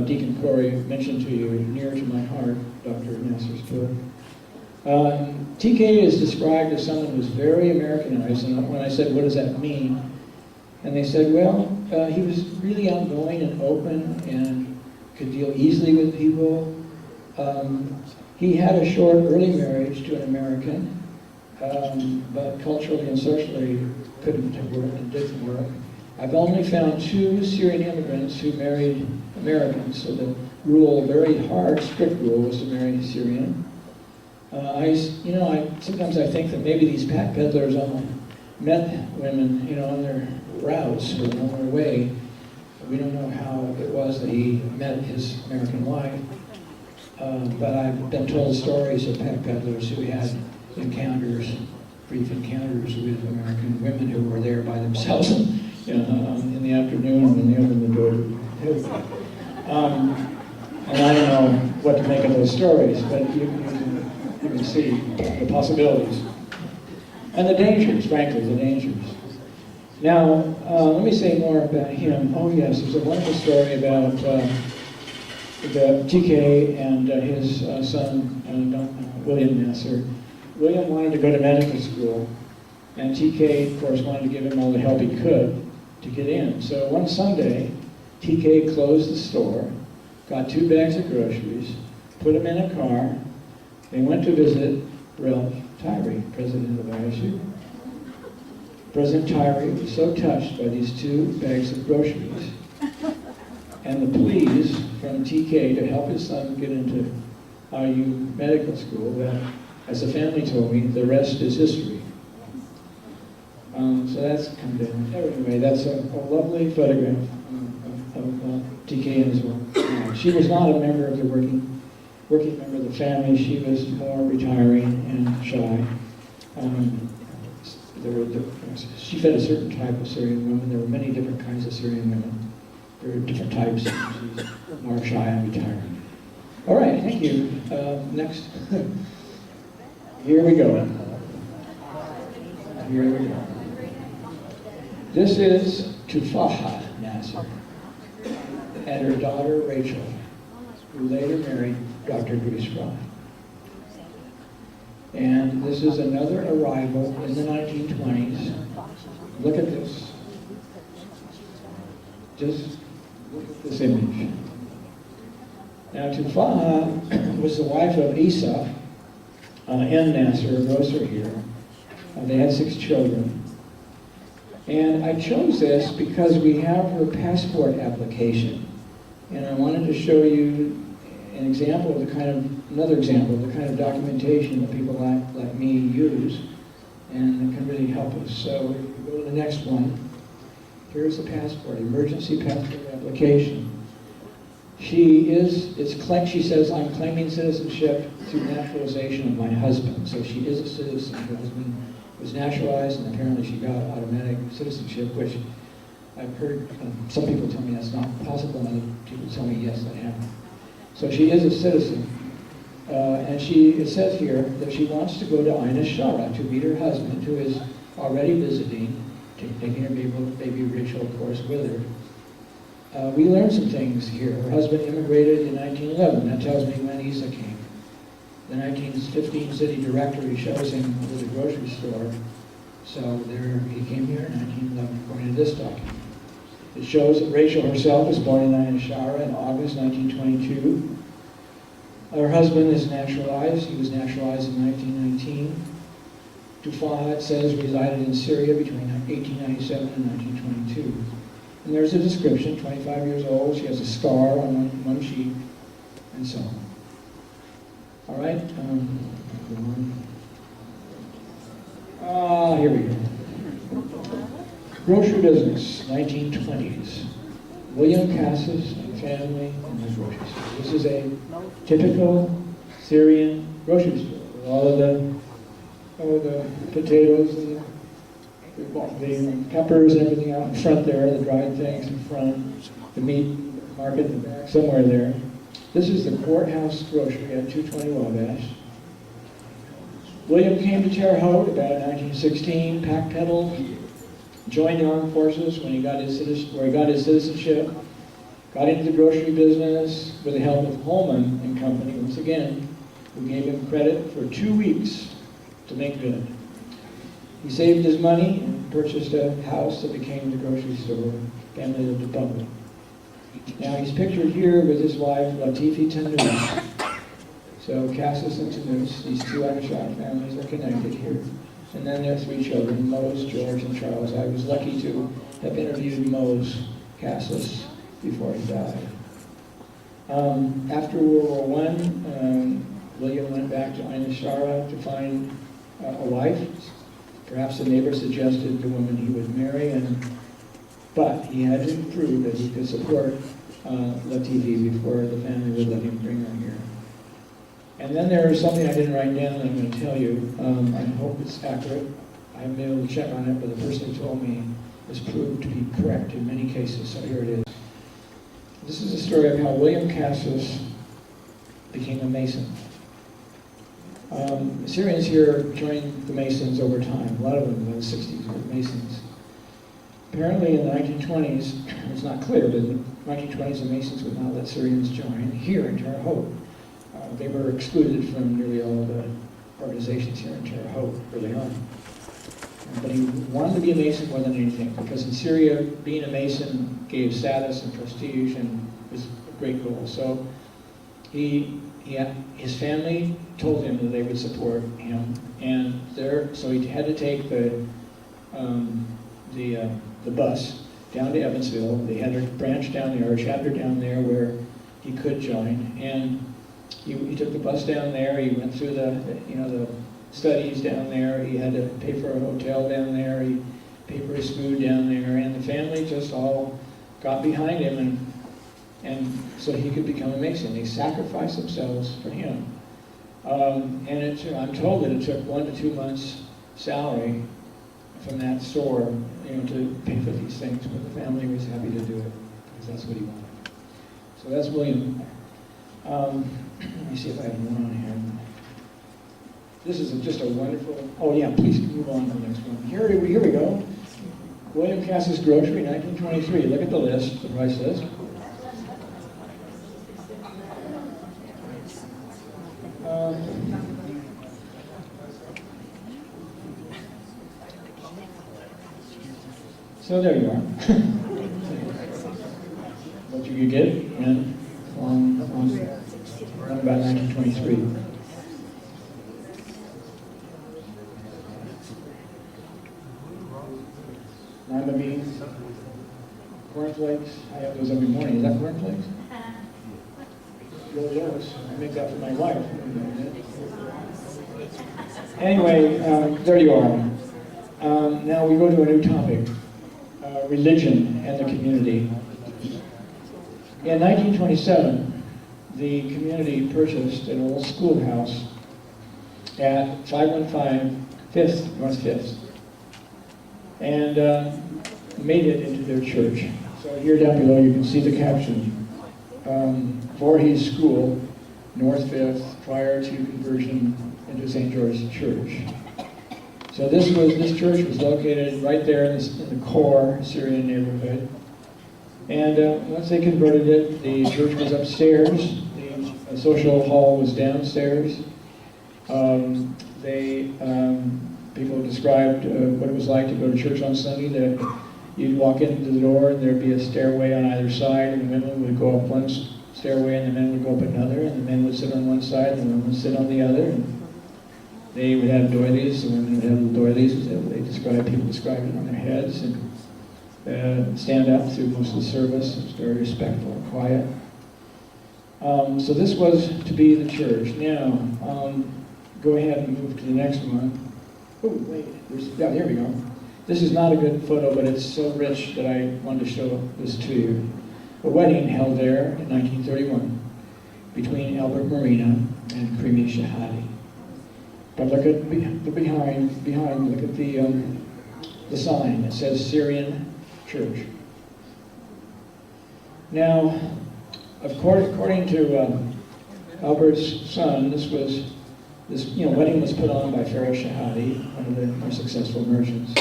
Deacon Corey mentioned to you, Near to My Heart, Dr. Nasser's book. TK is described as someone who's very Americanized, and when I said, what does that mean? And they said, well, he was really outgoing and open and could deal easily with people. He had a short early marriage to an American, but culturally and socially couldn't have worked and didn't work. I've only found 2 Syrian immigrants who married Americans, so the rule, very hard, strict rule, was to marry Syrian. Sometimes I think that maybe these pack peddlers met women, on their routes or on their way. We don't know how it was that he met his American wife, but I've been told stories of pack peddlers who had brief encounters with American women who were there by themselves, in the afternoon when they opened the door to and I don't know what to make of those stories, but you can see the possibilities. And the dangers, frankly, the dangers. Now, let me say more about him. Oh yes, there's a wonderful story about TK and his son, William Nasser. William wanted to go to medical school, and TK, of course, wanted to give him all the help he could to get in. So one Sunday, TK closed the store, got 2 bags of groceries, put them in a car, and went to visit Ralph Tyree, president of ISU. President Tyree was so touched by these 2 bags of groceries and the pleas from TK to help his son get into IU medical school that, as the family told me, the rest is history. So that's come down. Anyway, that's a lovely photograph of TK and his wife. She was not a member of the working member of the family. She was more retiring and shy. She fed a certain type of Syrian women. There were many different kinds of Syrian women. There were different types. She's more shy and retiring. All right, thank you. Next. Here we go. Here we go. This is Tufaha Nasser and her daughter Rachel, who later married Dr. Bruce Fry. And this is another arrival in the 1920s. Look at this. Just look at this image. Now, Tufaha was the wife of Isa N. Nasser, a grocer here. They had 6 children. And I chose this because we have her passport application. And I wanted to show you an example of another example of the kind of documentation that people like me use, and it can really help us. So if you go to the next one, here's the passport, emergency passport application. She says, I'm claiming citizenship through naturalization of my husband. So she is a citizen. Her husband was naturalized, and apparently she got automatic citizenship, which I've heard some people tell me that's not possible, and other people tell me yes, that happened. So she is a citizen, and it says here that she wants to go to Ina Shara to meet her husband, who is already visiting, taking her baby Rachel, of course, with her. We learned some things here. Her husband immigrated in 1911. That tells me when Isa came. The 1915 city directory shows him with a grocery store. So he came here in 1911, according to this document. It shows that Rachel herself was born in Ina Shara in August 1922. Her husband is naturalized. He was naturalized in 1919. Tufaha, it says, resided in Syria between 1897 and 1922. And there's a description, 25 years old. She has a scar on one cheek, and so on. All right. Here we go. Grocery business, 1920s. William Cassis and family and the grocery store. This is a typical Syrian grocery store with all of the potatoes and the peppers and everything out in front there, the dried things in front, the meat market in the back, somewhere there. This is the courthouse grocery at 220 Wabash. William came to Terre Haute about 1916, backpedaled, joined the armed forces when he got his citizenship, got into the grocery business with the help of Holman and Company, once again, who gave him credit for 2 weeks to make good. He saved his money and purchased a house that became the grocery store. Family lived above it. Now he's pictured here with his wife, Latifi Tanous. So Cassis and Tanous, these 2 Anashar families are connected here. And then their 3 children, Mose, George, and Charles. I was lucky to have interviewed Mose Cassis before he died. After World War I, William went back to Ina Shara to find a wife. Perhaps the neighbor suggested the woman he would marry, but he had to prove that he could support Latifi before the family would let him bring her here. And then there is something I didn't write down that I'm going to tell you. I hope it's accurate. I haven't been able to check on it, but the person who told me has proved to be correct in many cases, so here it is. This is a story of how William Cassis became a Mason. Syrians here joined the Masons over time. A lot of them in the 60s were Masons. Apparently in the 1920s, it's not clear, but in the 1920s the Masons would not let Syrians join here in Terre Haute. They were excluded from nearly all organizations here in Terre Haute early on. But he wanted to be a Mason more than anything, because in Syria, being a Mason gave status and prestige and was a great goal. So his family told him that they would support him, and so he had to take the bus down to Evansville. They had a branch down there, or a chapter down there where he could join, and he took the bus down there. He went through the studies down there. He had to pay for a hotel down there. He paid for his food down there, and the family just all got behind him, and so he could become a Mason. They sacrificed themselves for him. And I'm told that it took 1 to 2 months' salary from that store, to pay for these things, but the family was happy to do it because that's what he wanted. So that's William. Let me see if I have more on here. This is just a wonderful. Oh yeah, please move on to the next one. Here we go. William Cass's Grocery, 1923. Look at the list, the price list. So there you are. What you could get around about 1923. Lima beans, cornflakes. I have those every morning. Is that cornflakes? Those. I make that for my wife. Anyway, there you are. Now we go to a new topic. Religion and the community. In 1927, the community purchased an old schoolhouse at 515 5th North 5th and made it into their church. So here down below you can see the caption, Voorhees School, North 5th, prior to conversion into St. George's Church. So this church was located right there in the core Syrian neighborhood. And once they converted it, the church was upstairs. The social hall was downstairs. People described what it was like to go to church on Sunday. That you'd walk into the door and there'd be a stairway on either side, and the women would go up one stairway and the men would go up another, and the men would sit on one side and the women would sit on the other. And they would have doilies, the women would have little doilies. People described it on their heads, and stand up through most of the service. It was very respectful and quiet. So this was to be the church. Now, go ahead and move to the next one. Oh, wait, here we go. This is not a good photo, but it's so rich that I wanted to show this to you. A wedding held there in 1931 between Albert Marina and Primi Shahadi. But look at behind. Look at the sign. It says Syrian Church. Now, according to Albert's son, this wedding was put on by Pharaoh Shahadi, one of the more successful merchants.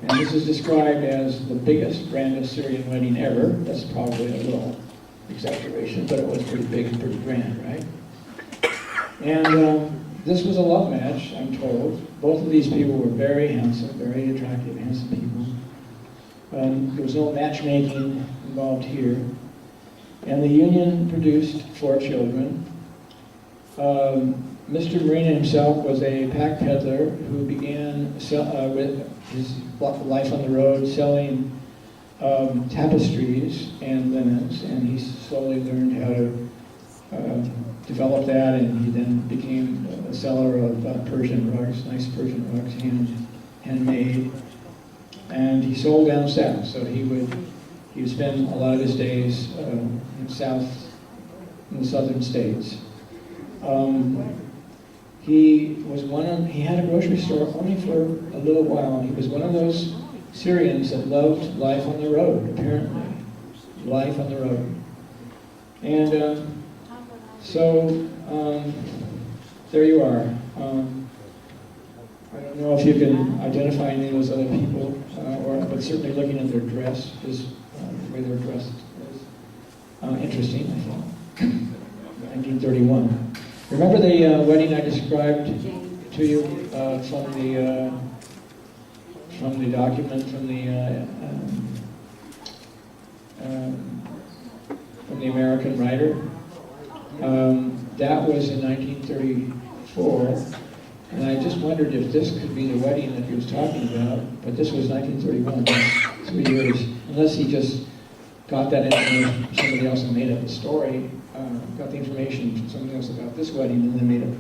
And this is described as the biggest, grandest Syrian wedding ever. That's probably a little exaggeration, but it was pretty big and pretty grand, right? And this was a love match, I'm told. Both of these people were very handsome, very attractive, handsome people. There was no matchmaking involved here. And the union produced 4 children. Mr. Marina himself was a pack peddler who began with his life on the road selling tapestries and linens, and he slowly learned how to develop that, and he then became a seller of Persian rugs, nice Persian rugs, handmade, and he sold down south. So he would spend a lot of his days in the southern states. He had a grocery store only for a little while. He was one of those Syrians that loved life on the road, apparently. Life on the road. And there you are. I don't know if you can identify any of those other people, but certainly looking at their dress, the way they're dressed is interesting, I think. 1931. Remember the wedding I described to you from the document from the American writer. That was in 1934, and I just wondered if this could be the wedding that he was talking about, but this was 1931, 3 years, unless he just got that information from somebody else and made up a story, got the information from somebody else about this wedding and then made up,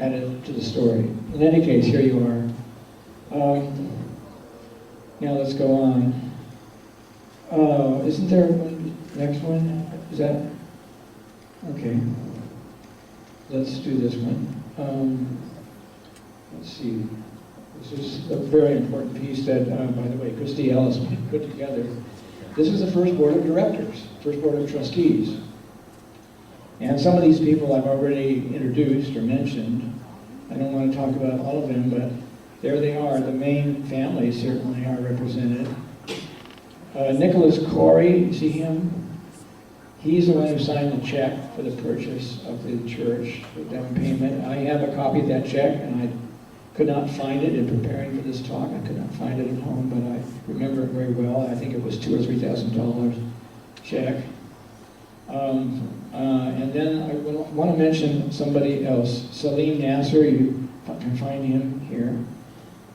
added it to the story. In any case, here you are. Now let's go on. Isn't there one, next one? Is that? Okay. Let's do this one. Let's see. This is a very important piece that, by the way, Christy Ellis put together. This is the first board of directors, first board of trustees. And some of these people I've already introduced or mentioned. I don't want to talk about all of them, but there they are. The main families certainly are represented. Nicholas Corey, you see him? He's the one who signed the check for the purchase of the church, the down payment. I have a copy of that check, and I could not find it in preparing for this talk. I could not find it at home, but I remember it very well. I think it was $2,000 or $3,000 check. And then I want to mention somebody else, Salim Nasser. You can find him here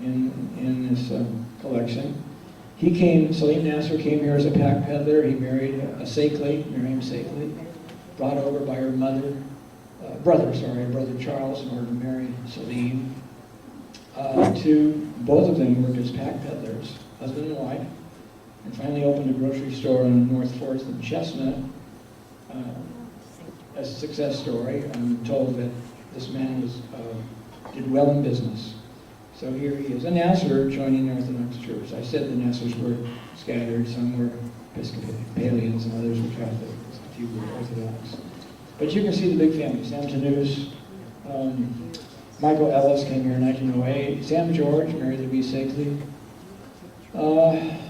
in this collection. Salim Nasser came here as a pack peddler. He married a Sakeley, Miriam Sakeley, brought over by her brother Charles, in order to marry Salim. Both of them were just pack peddlers, husband and wife, and finally opened a grocery store on North 4th and Chestnut. A success story. I'm told that this man did well in business. So here he is, a Nasser joining the Orthodox Church. I said the Nassers were scattered. Some were Episcopalians and others were Catholic. A few were Orthodox. But you can see the big family. Sam Tanous, Michael Ellis came here in 1908. Sam George married Louise Sakeley. Farah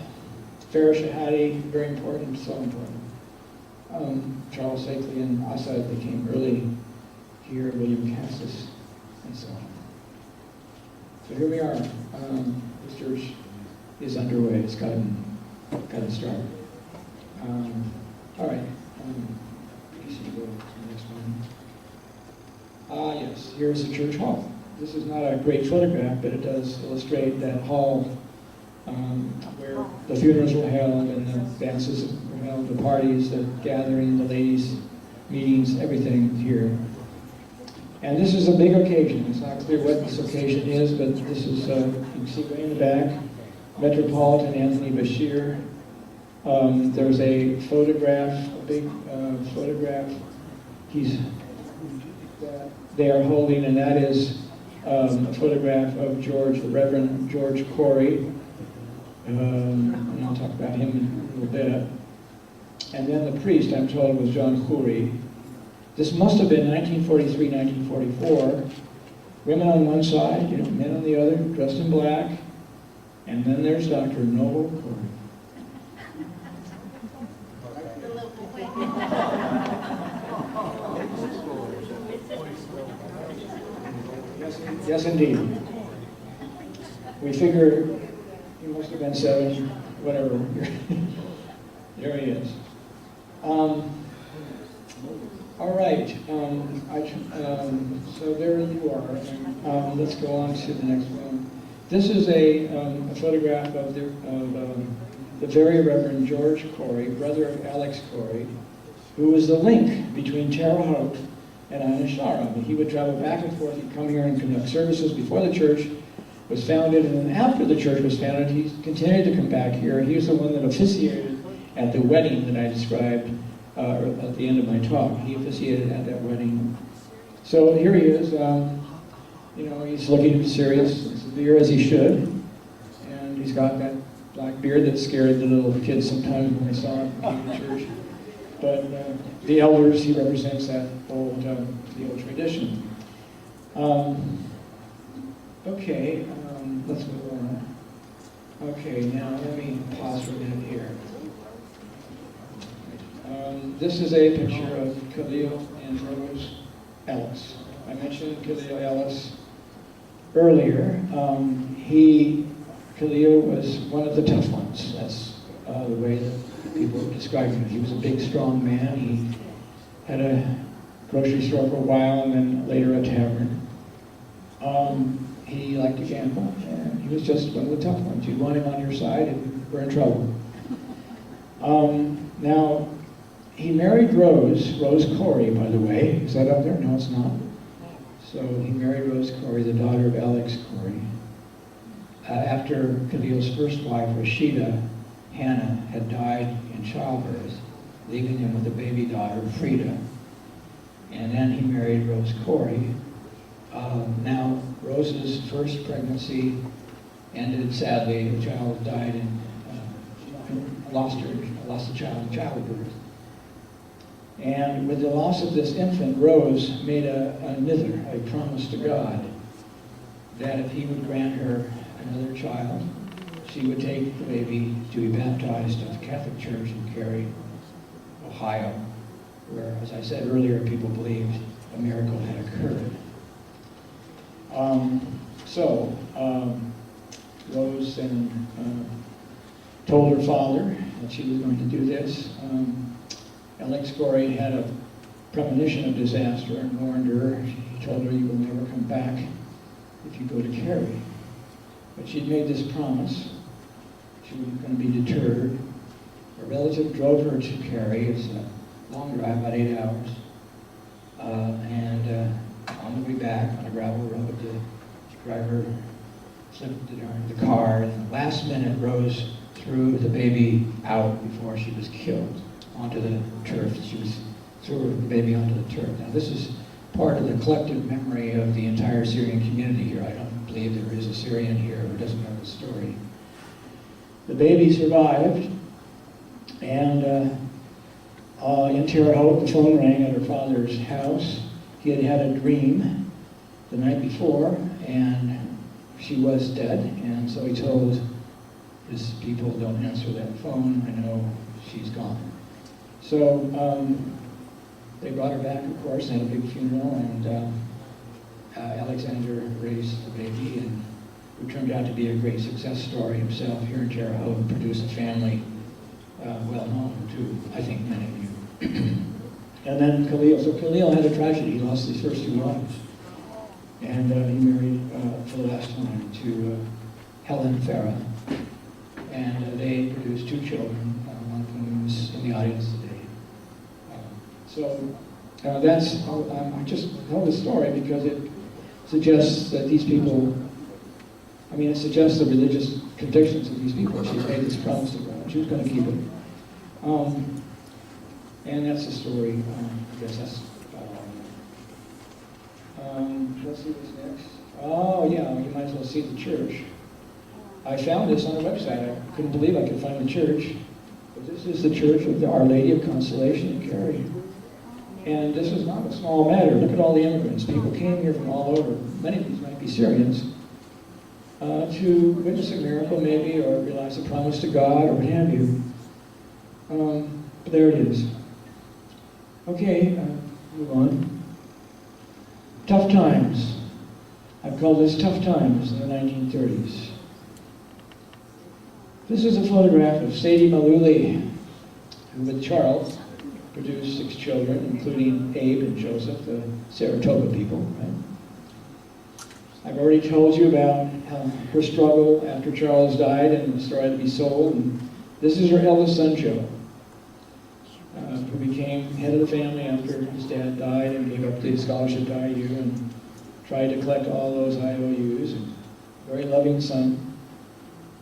Shahadi, very important, so important. Charles Sakeley and Assad, they came early here, William Cassis, and so on. So here we are. This church is underway. It's gotten started. All right. You see, go to the next one. Yes, here's the church hall. This is not a great photograph, but it does illustrate that hall where the funerals were held and the dances were held, the parties, the gathering, the ladies' meetings, everything here. And this is a big occasion. It's not clear what this occasion is, but this is, you can see way in the back, Metropolitan Anthony Bashir. There's a photograph, a big photograph that they are holding, and that is a photograph of the Reverend George Corey. And I'll talk about him in a little bit. And then the priest, I'm told, was John Khoury. This must have been 1943, 1944. Women on one side, men on the other, dressed in black. And then there's Dr. Noble Corey. Yes, indeed. We figure he must have been 7, whatever. There he is. All right. So there you are. Let's go on to the next one. This is a photograph of the very Reverend George Corey, brother of Alex Corey, who was the link between Terre Haute and Anishara. He would travel back and forth. He'd come here and conduct services before the church was founded, and then after the church was founded, he continued to come back here. He was the one that officiated at the wedding that I described at the end of my talk. He officiated at that wedding. So here he is. He's looking serious, severe as he should, and he's got that black beard that scared the little kids sometimes when they saw him in the church. But the elders, he represents that the old tradition. Okay, let's move on. Okay, now let me pause for a minute here. This is a picture of Khalil and Rose Ellis. I mentioned Khalil Ellis earlier, Khalil was one of the tough ones. That's the way that people describe him. He was a big, strong man. He had a grocery store for a while and then later a tavern. He liked to gamble, and he was just one of the tough ones. You'd want him on your side and you were in trouble. Now, he married Rose Corey, by the way. Is that up there? No, it's not. So he married Rose Corey, the daughter of Alex Corey. After Khalil's first wife, Rashida Hannah, had died in childbirth, leaving him with a baby daughter, Frida. And then he married Rose Corey. Now, Rose's first pregnancy ended sadly. The child died and lost the child in childbirth. And with the loss of this infant, Rose made a nither, a promise to God, that if he would grant her another child, she would take the baby to be baptized at the Catholic Church in Cary, Ohio, where, as I said earlier, people believed a miracle had occurred. Rose then told her father that she was going to do this. Alex Corey had a premonition of disaster and warned her. He told her, "You will never come back if you go to Cary." But she'd made this promise. She wasn't going to be deterred. A relative drove her to Cary. It's a long drive, about 8 hours. On the way back, on a gravel road, the driver slipped the car, and last minute Rose threw the baby out before she was killed onto the turf. She threw the baby onto the turf. Now this is part of the collective memory of the entire Syrian community here. I don't believe there is a Syrian here who doesn't know the story. The baby survived, and in Terre Haute, the phone rang at her father's house. He had had a dream the night before, and she was dead, and so he told his people, "Don't answer that phone, I know she's gone." So they brought her back, of course, and had a big funeral, and Alexander raised the baby, and who turned out to be a great success story himself here in Terre Haute, and produced a family well known to, I think, many of you. And then Khalil had a tragedy. He lost his first 2 wives. And he married for the last time to Helen Farah. And they produced 2 children, one of whom is in the audience today. I just tell this story because it suggests that these people, it suggests the religious convictions of these people. She made this promise to God. She was going to keep it. And that's the story. I guess that's let's see what's next. Oh, yeah, you might as well see the church. I found this on the website. I couldn't believe I could find the church. But this is the church of Our Lady of Consolation in Cary. And this is not a small matter. Look at all the immigrants. People came here from all over. Many of these might be Syrians. To witness a miracle, maybe, or realize a promise to God, or what have you. But there it is. Okay, move on. Tough times. I've called this Tough Times in the 1930s. This is a photograph of Sadie Maluli, who with Charles produced 6 children, including Abe and Joseph, the Saratoga people. Right? I've already told you about her struggle after Charles died and the story to be sold. And this is her eldest son, Joe, who became head of the family after his dad died and gave up the scholarship to IU and tried to collect all those IOUs. And very loving son.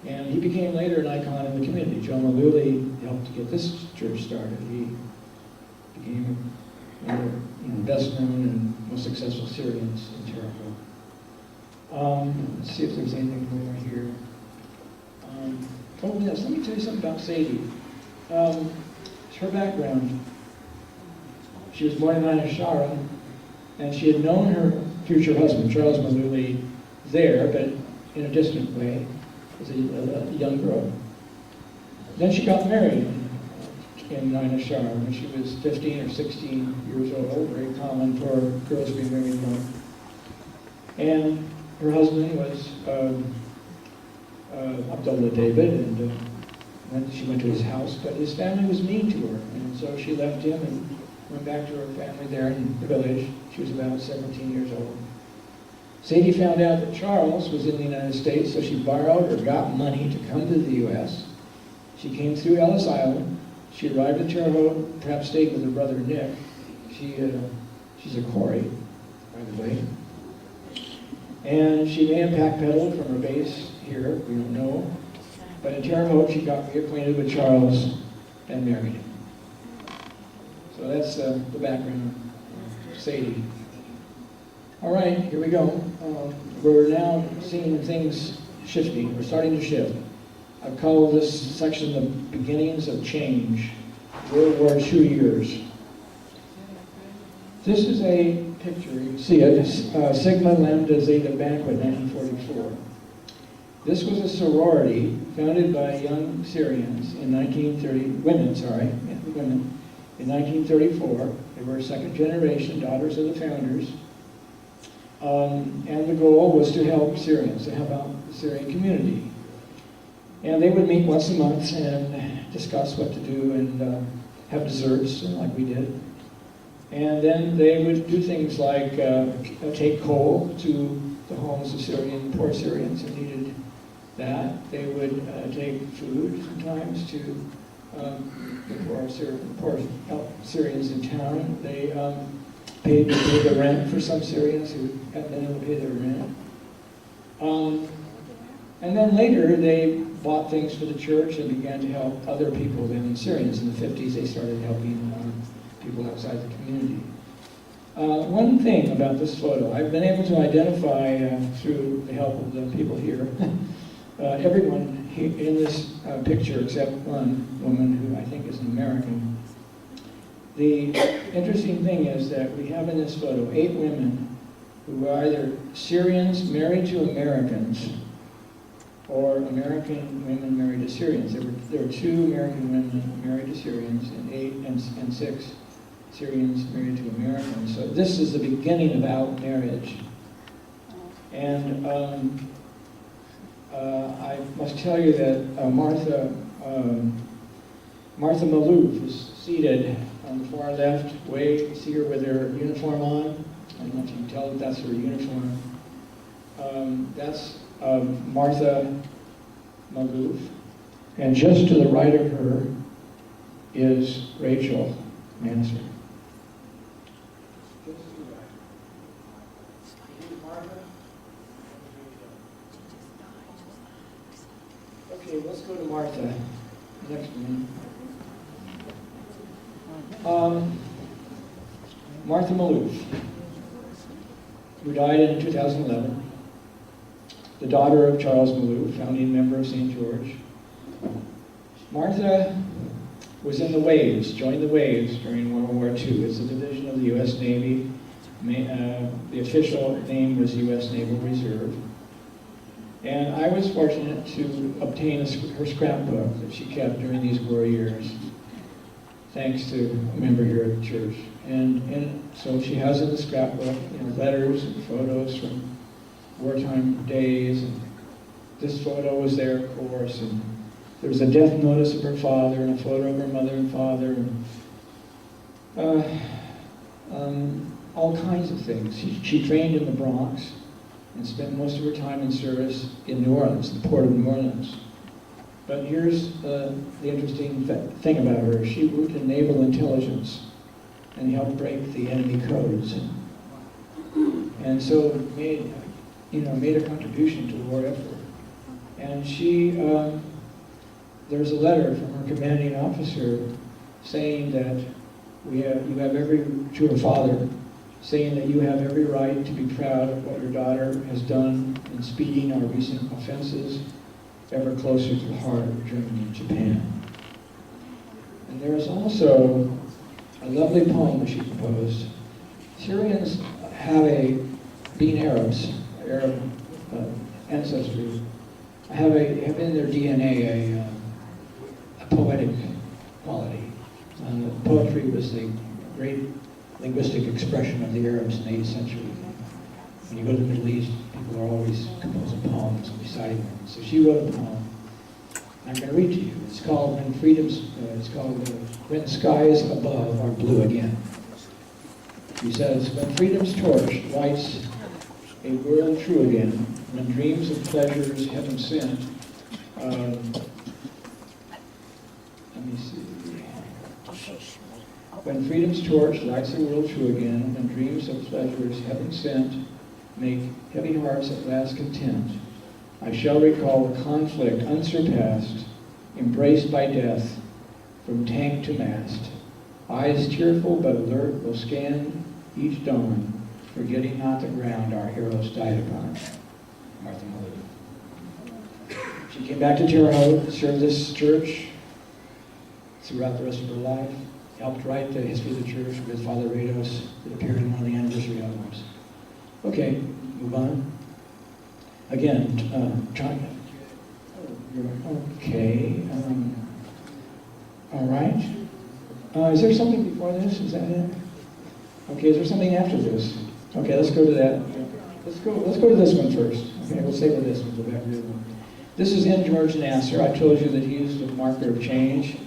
And he became later an icon in the community. Joe Maluli helped to get this church started. He became one of the best known and most successful Syrians in Terre Haute. Let's see if there's anything more here. Oh yes, let me tell you something about Sadie. Her background. She was born in Ain Shara, and she had known her future husband, Charles Maluli, there, but in a distant way, as a young girl. Then she got married in Ain Shara when she was 15 or 16 years old, very common for girls being married young. And her husband was Abdullah David, and she went to his house, but his family was mean to her, and so she left him and went back to her family there in the village. She was about 17 years old. Sadie found out that Charles was in the United States, so she borrowed or got money to come to the U.S. She came through Ellis Island. She arrived at Terre Haute, perhaps stayed with her brother Nick. She's a Corey, by the way. And she may have backpedaled from her base here, we don't know. But in Terre Haute, she got reacquainted with Charles and married him. So that's the background of Sadie. All right, here we go. We're now seeing things shifting. We're starting to shift. I've called this section the beginnings of change, World War II years. This is a picture, you can see it, Sigma Lambda Zeta Banquet, 1944. This was a sorority founded by young Syrians in 1930, women, in 1934. They were second generation daughters of the founders. And the goal was to help Syrians, to help out the Syrian community. And they would meet once a month and discuss what to do and have desserts, like we did. And then they would do things like take coal to the homes of poor Syrians who needed that. They would take food sometimes to the poor Syrians in town. They paid the rent for some Syrians who hadn't been able to pay their rent. And then later they bought things for the church and began to help other people than Syrians. In the 50s they started helping people outside the community. One thing about this photo, I've been able to identify through the help of the people here, everyone in this picture except one woman who I think is an American. The interesting thing is that we have in this photo 8 women who were either Syrians married to Americans or American women married to Syrians. There were 2 American women married to Syrians and 6 Syrians married to Americans. So this is the beginning of out marriage. And I must tell you that Martha Malouf is seated on the far left, see her with her uniform on. I don't know if you can tell that that's her uniform. That's Martha Malouf. And just to the right of her is Rachel Manser. Just to the right. Here's Martha. Okay, let's go to Martha. Next one. Martha Malouf, who died in 2011, the daughter of Charles Malouf, founding member of St. George. Martha was in the Waves, joined the Waves during World War II. It's a division of the U.S. Navy. The official name was U.S. Naval Reserve. And I was fortunate to obtain her scrapbook that she kept during these war years, thanks to a member here at the church. And so she has in the scrapbook letters and photos from wartime days. And this photo was there, of course. And there was a death notice of her father and a photo of her mother and father. And all kinds of things. She trained in the Bronx and spent most of her time in service in New Orleans, the port of New Orleans. But here's the interesting thing about her. She worked in naval intelligence and helped break the enemy codes. And so made a contribution to the war effort. And she, there's a letter from her commanding officer saying that to her father, saying that you have every right to be proud of what your daughter has done in speeding our recent offenses ever closer to the heart of Germany and Japan. And there's also a lovely poem that she composed. Syrians being Arabs, Arab ancestry, have in their DNA a poetic quality. Poetry was the great linguistic expression of the Arabs in the 8th century. When you go to the Middle East, people are always composing poems reciting them. So she wrote a poem. I'm going to read to you. It's called When Skies Above Are Blue Again. She says, when freedom's torch lights a world true again, when dreams of pleasures heaven sent, let me see. When freedom's torch lights a world true again, when dreams of pleasures heaven sent make heavy hearts at last content, I shall recall the conflict unsurpassed, embraced by death, from tank to mast. Eyes tearful but alert will scan each dawn, forgetting not the ground our heroes died upon. Martha Miller. She came back to Terre Haute, served this church throughout the rest of her life, helped write the history of the church with Father Rados that appeared in one of the anniversary albums. Okay, move on. Again, China. Okay. All right. Is there something before this? Is that it? Okay. Is there something after this? Okay. Let's go to that. Let's go to this one first. Okay. We'll stay with this one. Go back to the other one. This is N. George Nasser. I told you that he's the marker of change.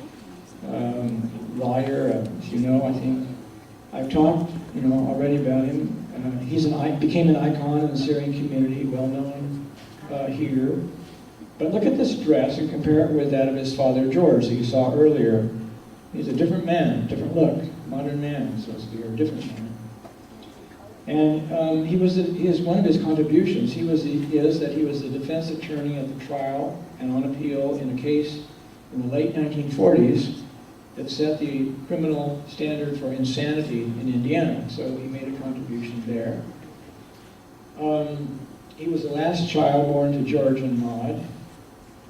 Lawyer, as you know, I think I've talked, already about him. He became an icon in the Syrian community, well known here. But look at this dress and compare it with that of his father George that you saw earlier. He's a different man, different look, modern man, so to speak, or different man. And one of his contributions. He was the defense attorney at the trial and on appeal in a case in the late 1940s that set the criminal standard for insanity in Indiana. So he made a contribution there. He was the last child born to George and Maud,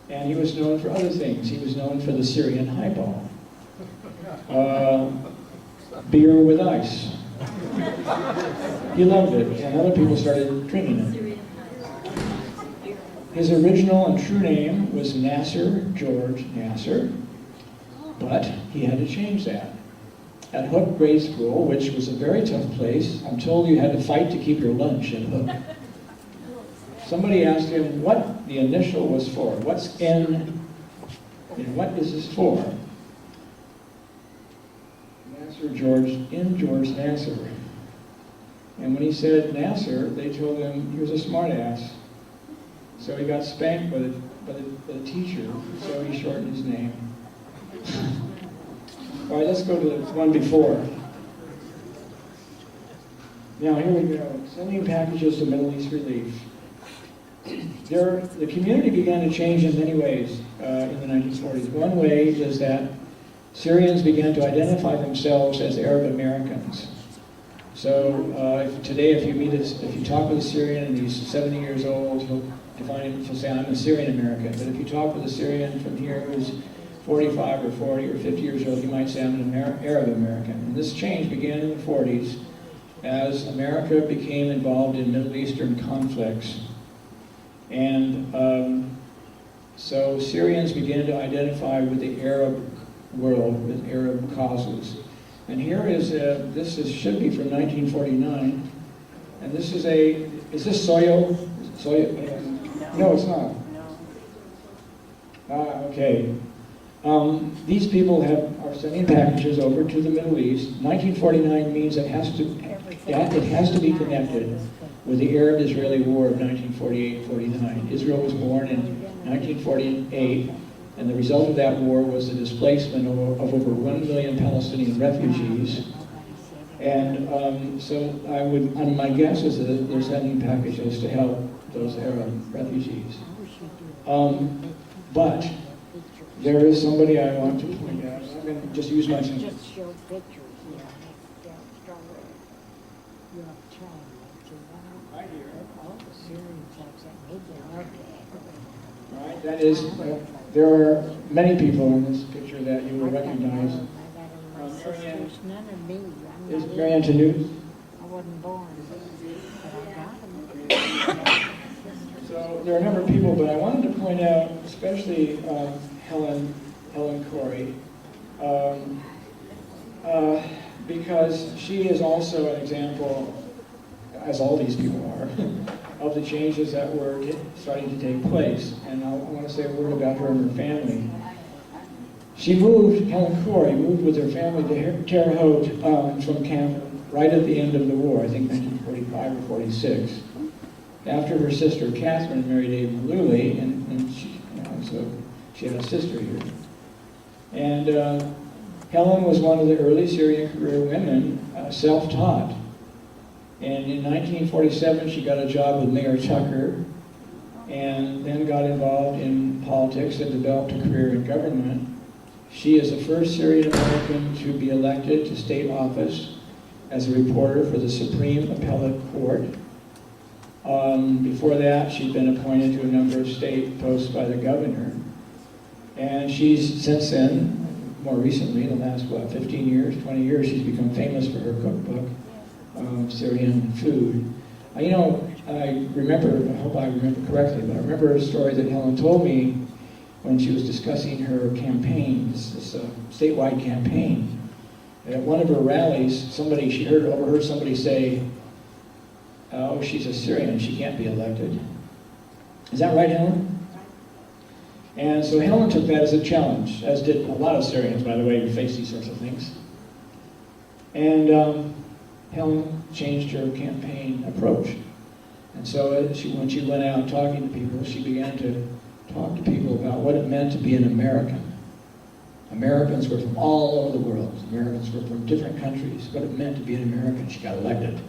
and he was known for other things. He was known for the Syrian highball, beer with ice. He loved it, and other people started drinking it. His original and true name was Nasser George Nasser, but he had to change that. At Hook Grade School, which was a very tough place, I'm told you had to fight to keep your lunch at Hook. Somebody asked him what the initial was for. What's N, and what is this for? Nasser George, N. George Nasser. And when he said Nasser, they told him he was a smart ass. So he got spanked by the teacher, so he shortened his name. All right, let's go to the one before. Now, here we go. Sending packages to Middle East relief. The community began to change in many ways in the 1940s. One way is that Syrians began to identify themselves as Arab Americans. So today, if you talk with a Syrian and he's 70 years old, he'll say, I'm a Syrian American. But if you talk with a Syrian from here who's 45 or 40 or 50 years old, you might say I'm an Arab American. And this change began in the 40s as America became involved in Middle Eastern conflicts. And so Syrians began to identify with the Arab world, with Arab causes. And here should be from 1949. And is this soil? No, it's not. Okay. These people are sending packages over to the Middle East. 1949 means it has to be connected with the Arab-Israeli War of 1948-49. Israel was born in 1948, and the result of that war was the displacement of over 1 million Palestinian refugees. And my guess is that they're sending packages to help those Arab refugees. But there is somebody I want to point out. I'm going to just use my finger. Just show pictures, Right here. all the Syrians like that, maybe All right, that is, there are many people in this picture that you will recognize. I got my sisters, none of me. I'm Is not Mary in- Ann Tanuth? I wasn't born, but I got them. So there are a number of people, but I wanted to point out, especially Helen Corey, because she is also an example. I as all these people are, of the changes that were starting to take place. And I want to say a word about her and her family. She moved, Helen Corey moved with her family to Terre Haute from camp right at the end of the war, I think 1945 or 46. After her sister Catherine married Abe Malooly, and she, so she had a sister here. And Helen was one of the early Syrian career women, self-taught. And in 1947, she got a job with Mayor Tucker, and then got involved in politics and developed a career in government. She is the first Syrian American to be elected to state office as a reporter for the Supreme Appellate Court. Before that, she'd been appointed to a number of state posts by the governor. And she's, since then, more recently, in the last, 15 years, 20 years, she's become famous for her cookbook, Syrian food. I remember, I hope I remember correctly, but I remember a story that Helen told me when she was discussing her campaign, this statewide campaign. At one of her rallies, she overheard somebody say, "Oh, she's a Syrian, she can't be elected." Is that right, Helen? And so Helen took that as a challenge, as did a lot of Syrians, by the way, who face these sorts of things. And Helen changed her campaign approach. And so when she went out talking to people, she began to talk to people about what it meant to be an American. Americans were from all over the world. Americans were from different countries. What it meant to be an American. She got elected.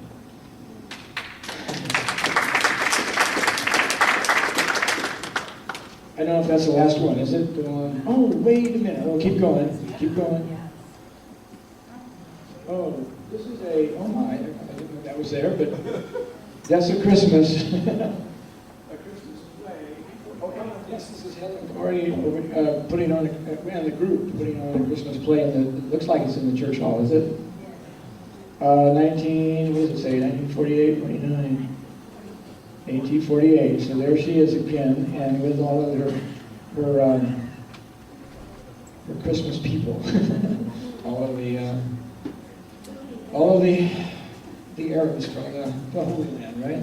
I don't know if that's the last one, is it? Oh, wait a minute. Oh, keep going. Keep going. Oh, this is oh my, I didn't know that was there, but that's a Christmas. A Christmas play. Oh, yes, this is Helen Corey putting on, and the group putting on a Christmas play, and it looks like it's in the church hall, is it? 1948, 49. 1848. So there she is again, and with all of her Christmas people, all of the Arabs from the Holy Land, right?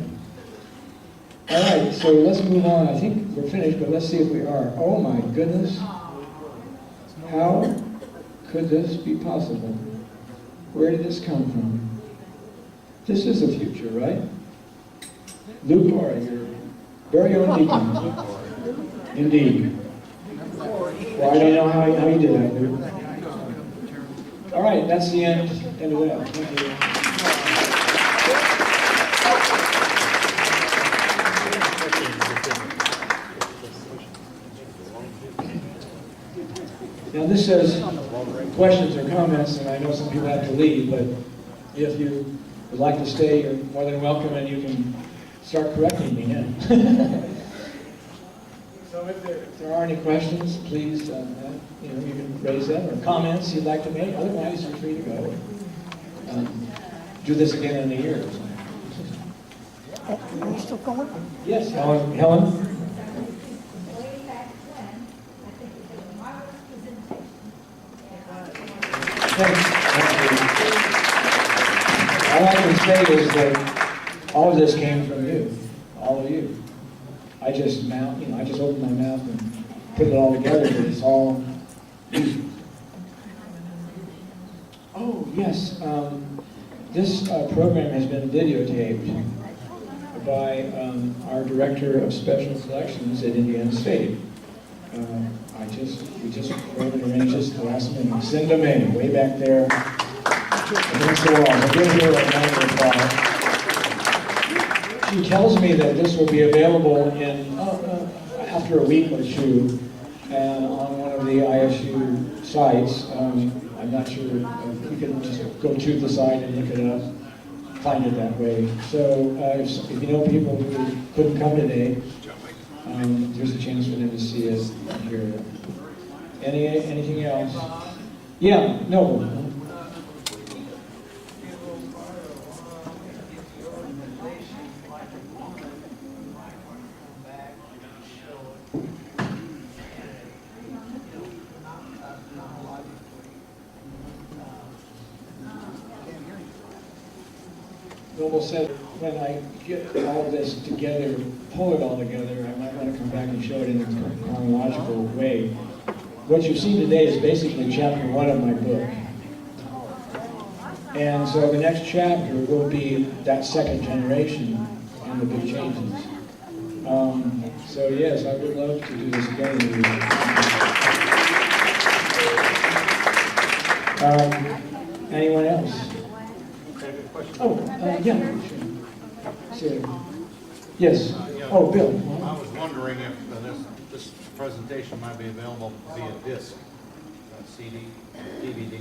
All right, so let's move on. I think we're finished, but let's see if we are. Oh my goodness. How could this be possible? Where did this come from? This is the future, right? Luke Corey, your very own deacon. Indeed. Well, I don't know how you did that, Luke. All right, that's the end of that. Thank you. Now this says questions or comments, and I know some people have to leave, but if you would like to stay, you're more than welcome, and you can start correcting me now. So if there are any questions, please, you can raise them, or comments you'd like to make. Otherwise, you're free to go. Do this again in a year. Are you still going? Yes, Helen? All I can say is that all of this came from you, all of you. I just opened my mouth and put it all together, but it's all you. Oh, yes. This program has been videotaped by our Director of Special Collections at Indiana State. We just wrote and arranged this last minute. Cinda May, way back there against the wall. So give her a round of applause. She tells me that this will be available in after a week or two on one of the ISU sites. I'm not sure if you can just go to the site and look it up, find it that way. So if you know people who couldn't come today, there's a chance for them to see it and hear it. Anything else? Yeah, no. Noble said, when I get all this together, pull it all together, I might want to come back and show it in a chronological way. What you've seen today is basically chapter 1 of my book. And so the next chapter will be that second generation and the big changes. So yes, I would love to do this again with you. Anyone else? Oh, yeah. Sure. Yes. Oh, Bill. I was wondering if this presentation might be available via disc, CD, DVD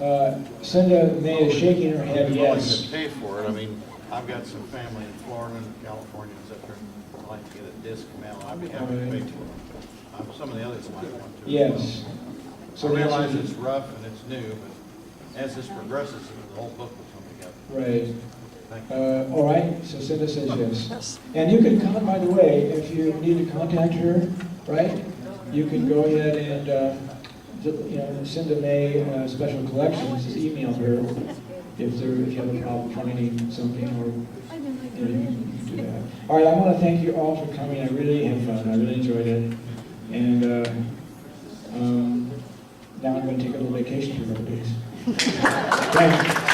rather. Cinda May is shaking her head I'm willing yes. to pay for it. I mean, I've got some family in Florida and California, etc. I'd like to get a disc mail. I'd be happy to pay for it. Some of the others might want to. Yes. So I realize it's rough and it's new, but as this progresses, the whole book will come together. Right. Thank you. All right, so Cinda says yes. And you can come, by the way, if you need to contact her, right? You can go ahead and, Cinda May Special Collections, just email her if you have a problem finding something, or you can do that. All right, I want to thank you all for coming. I really had fun. I really enjoyed it. And now I'm going to take a little vacation for a couple days. Thanks.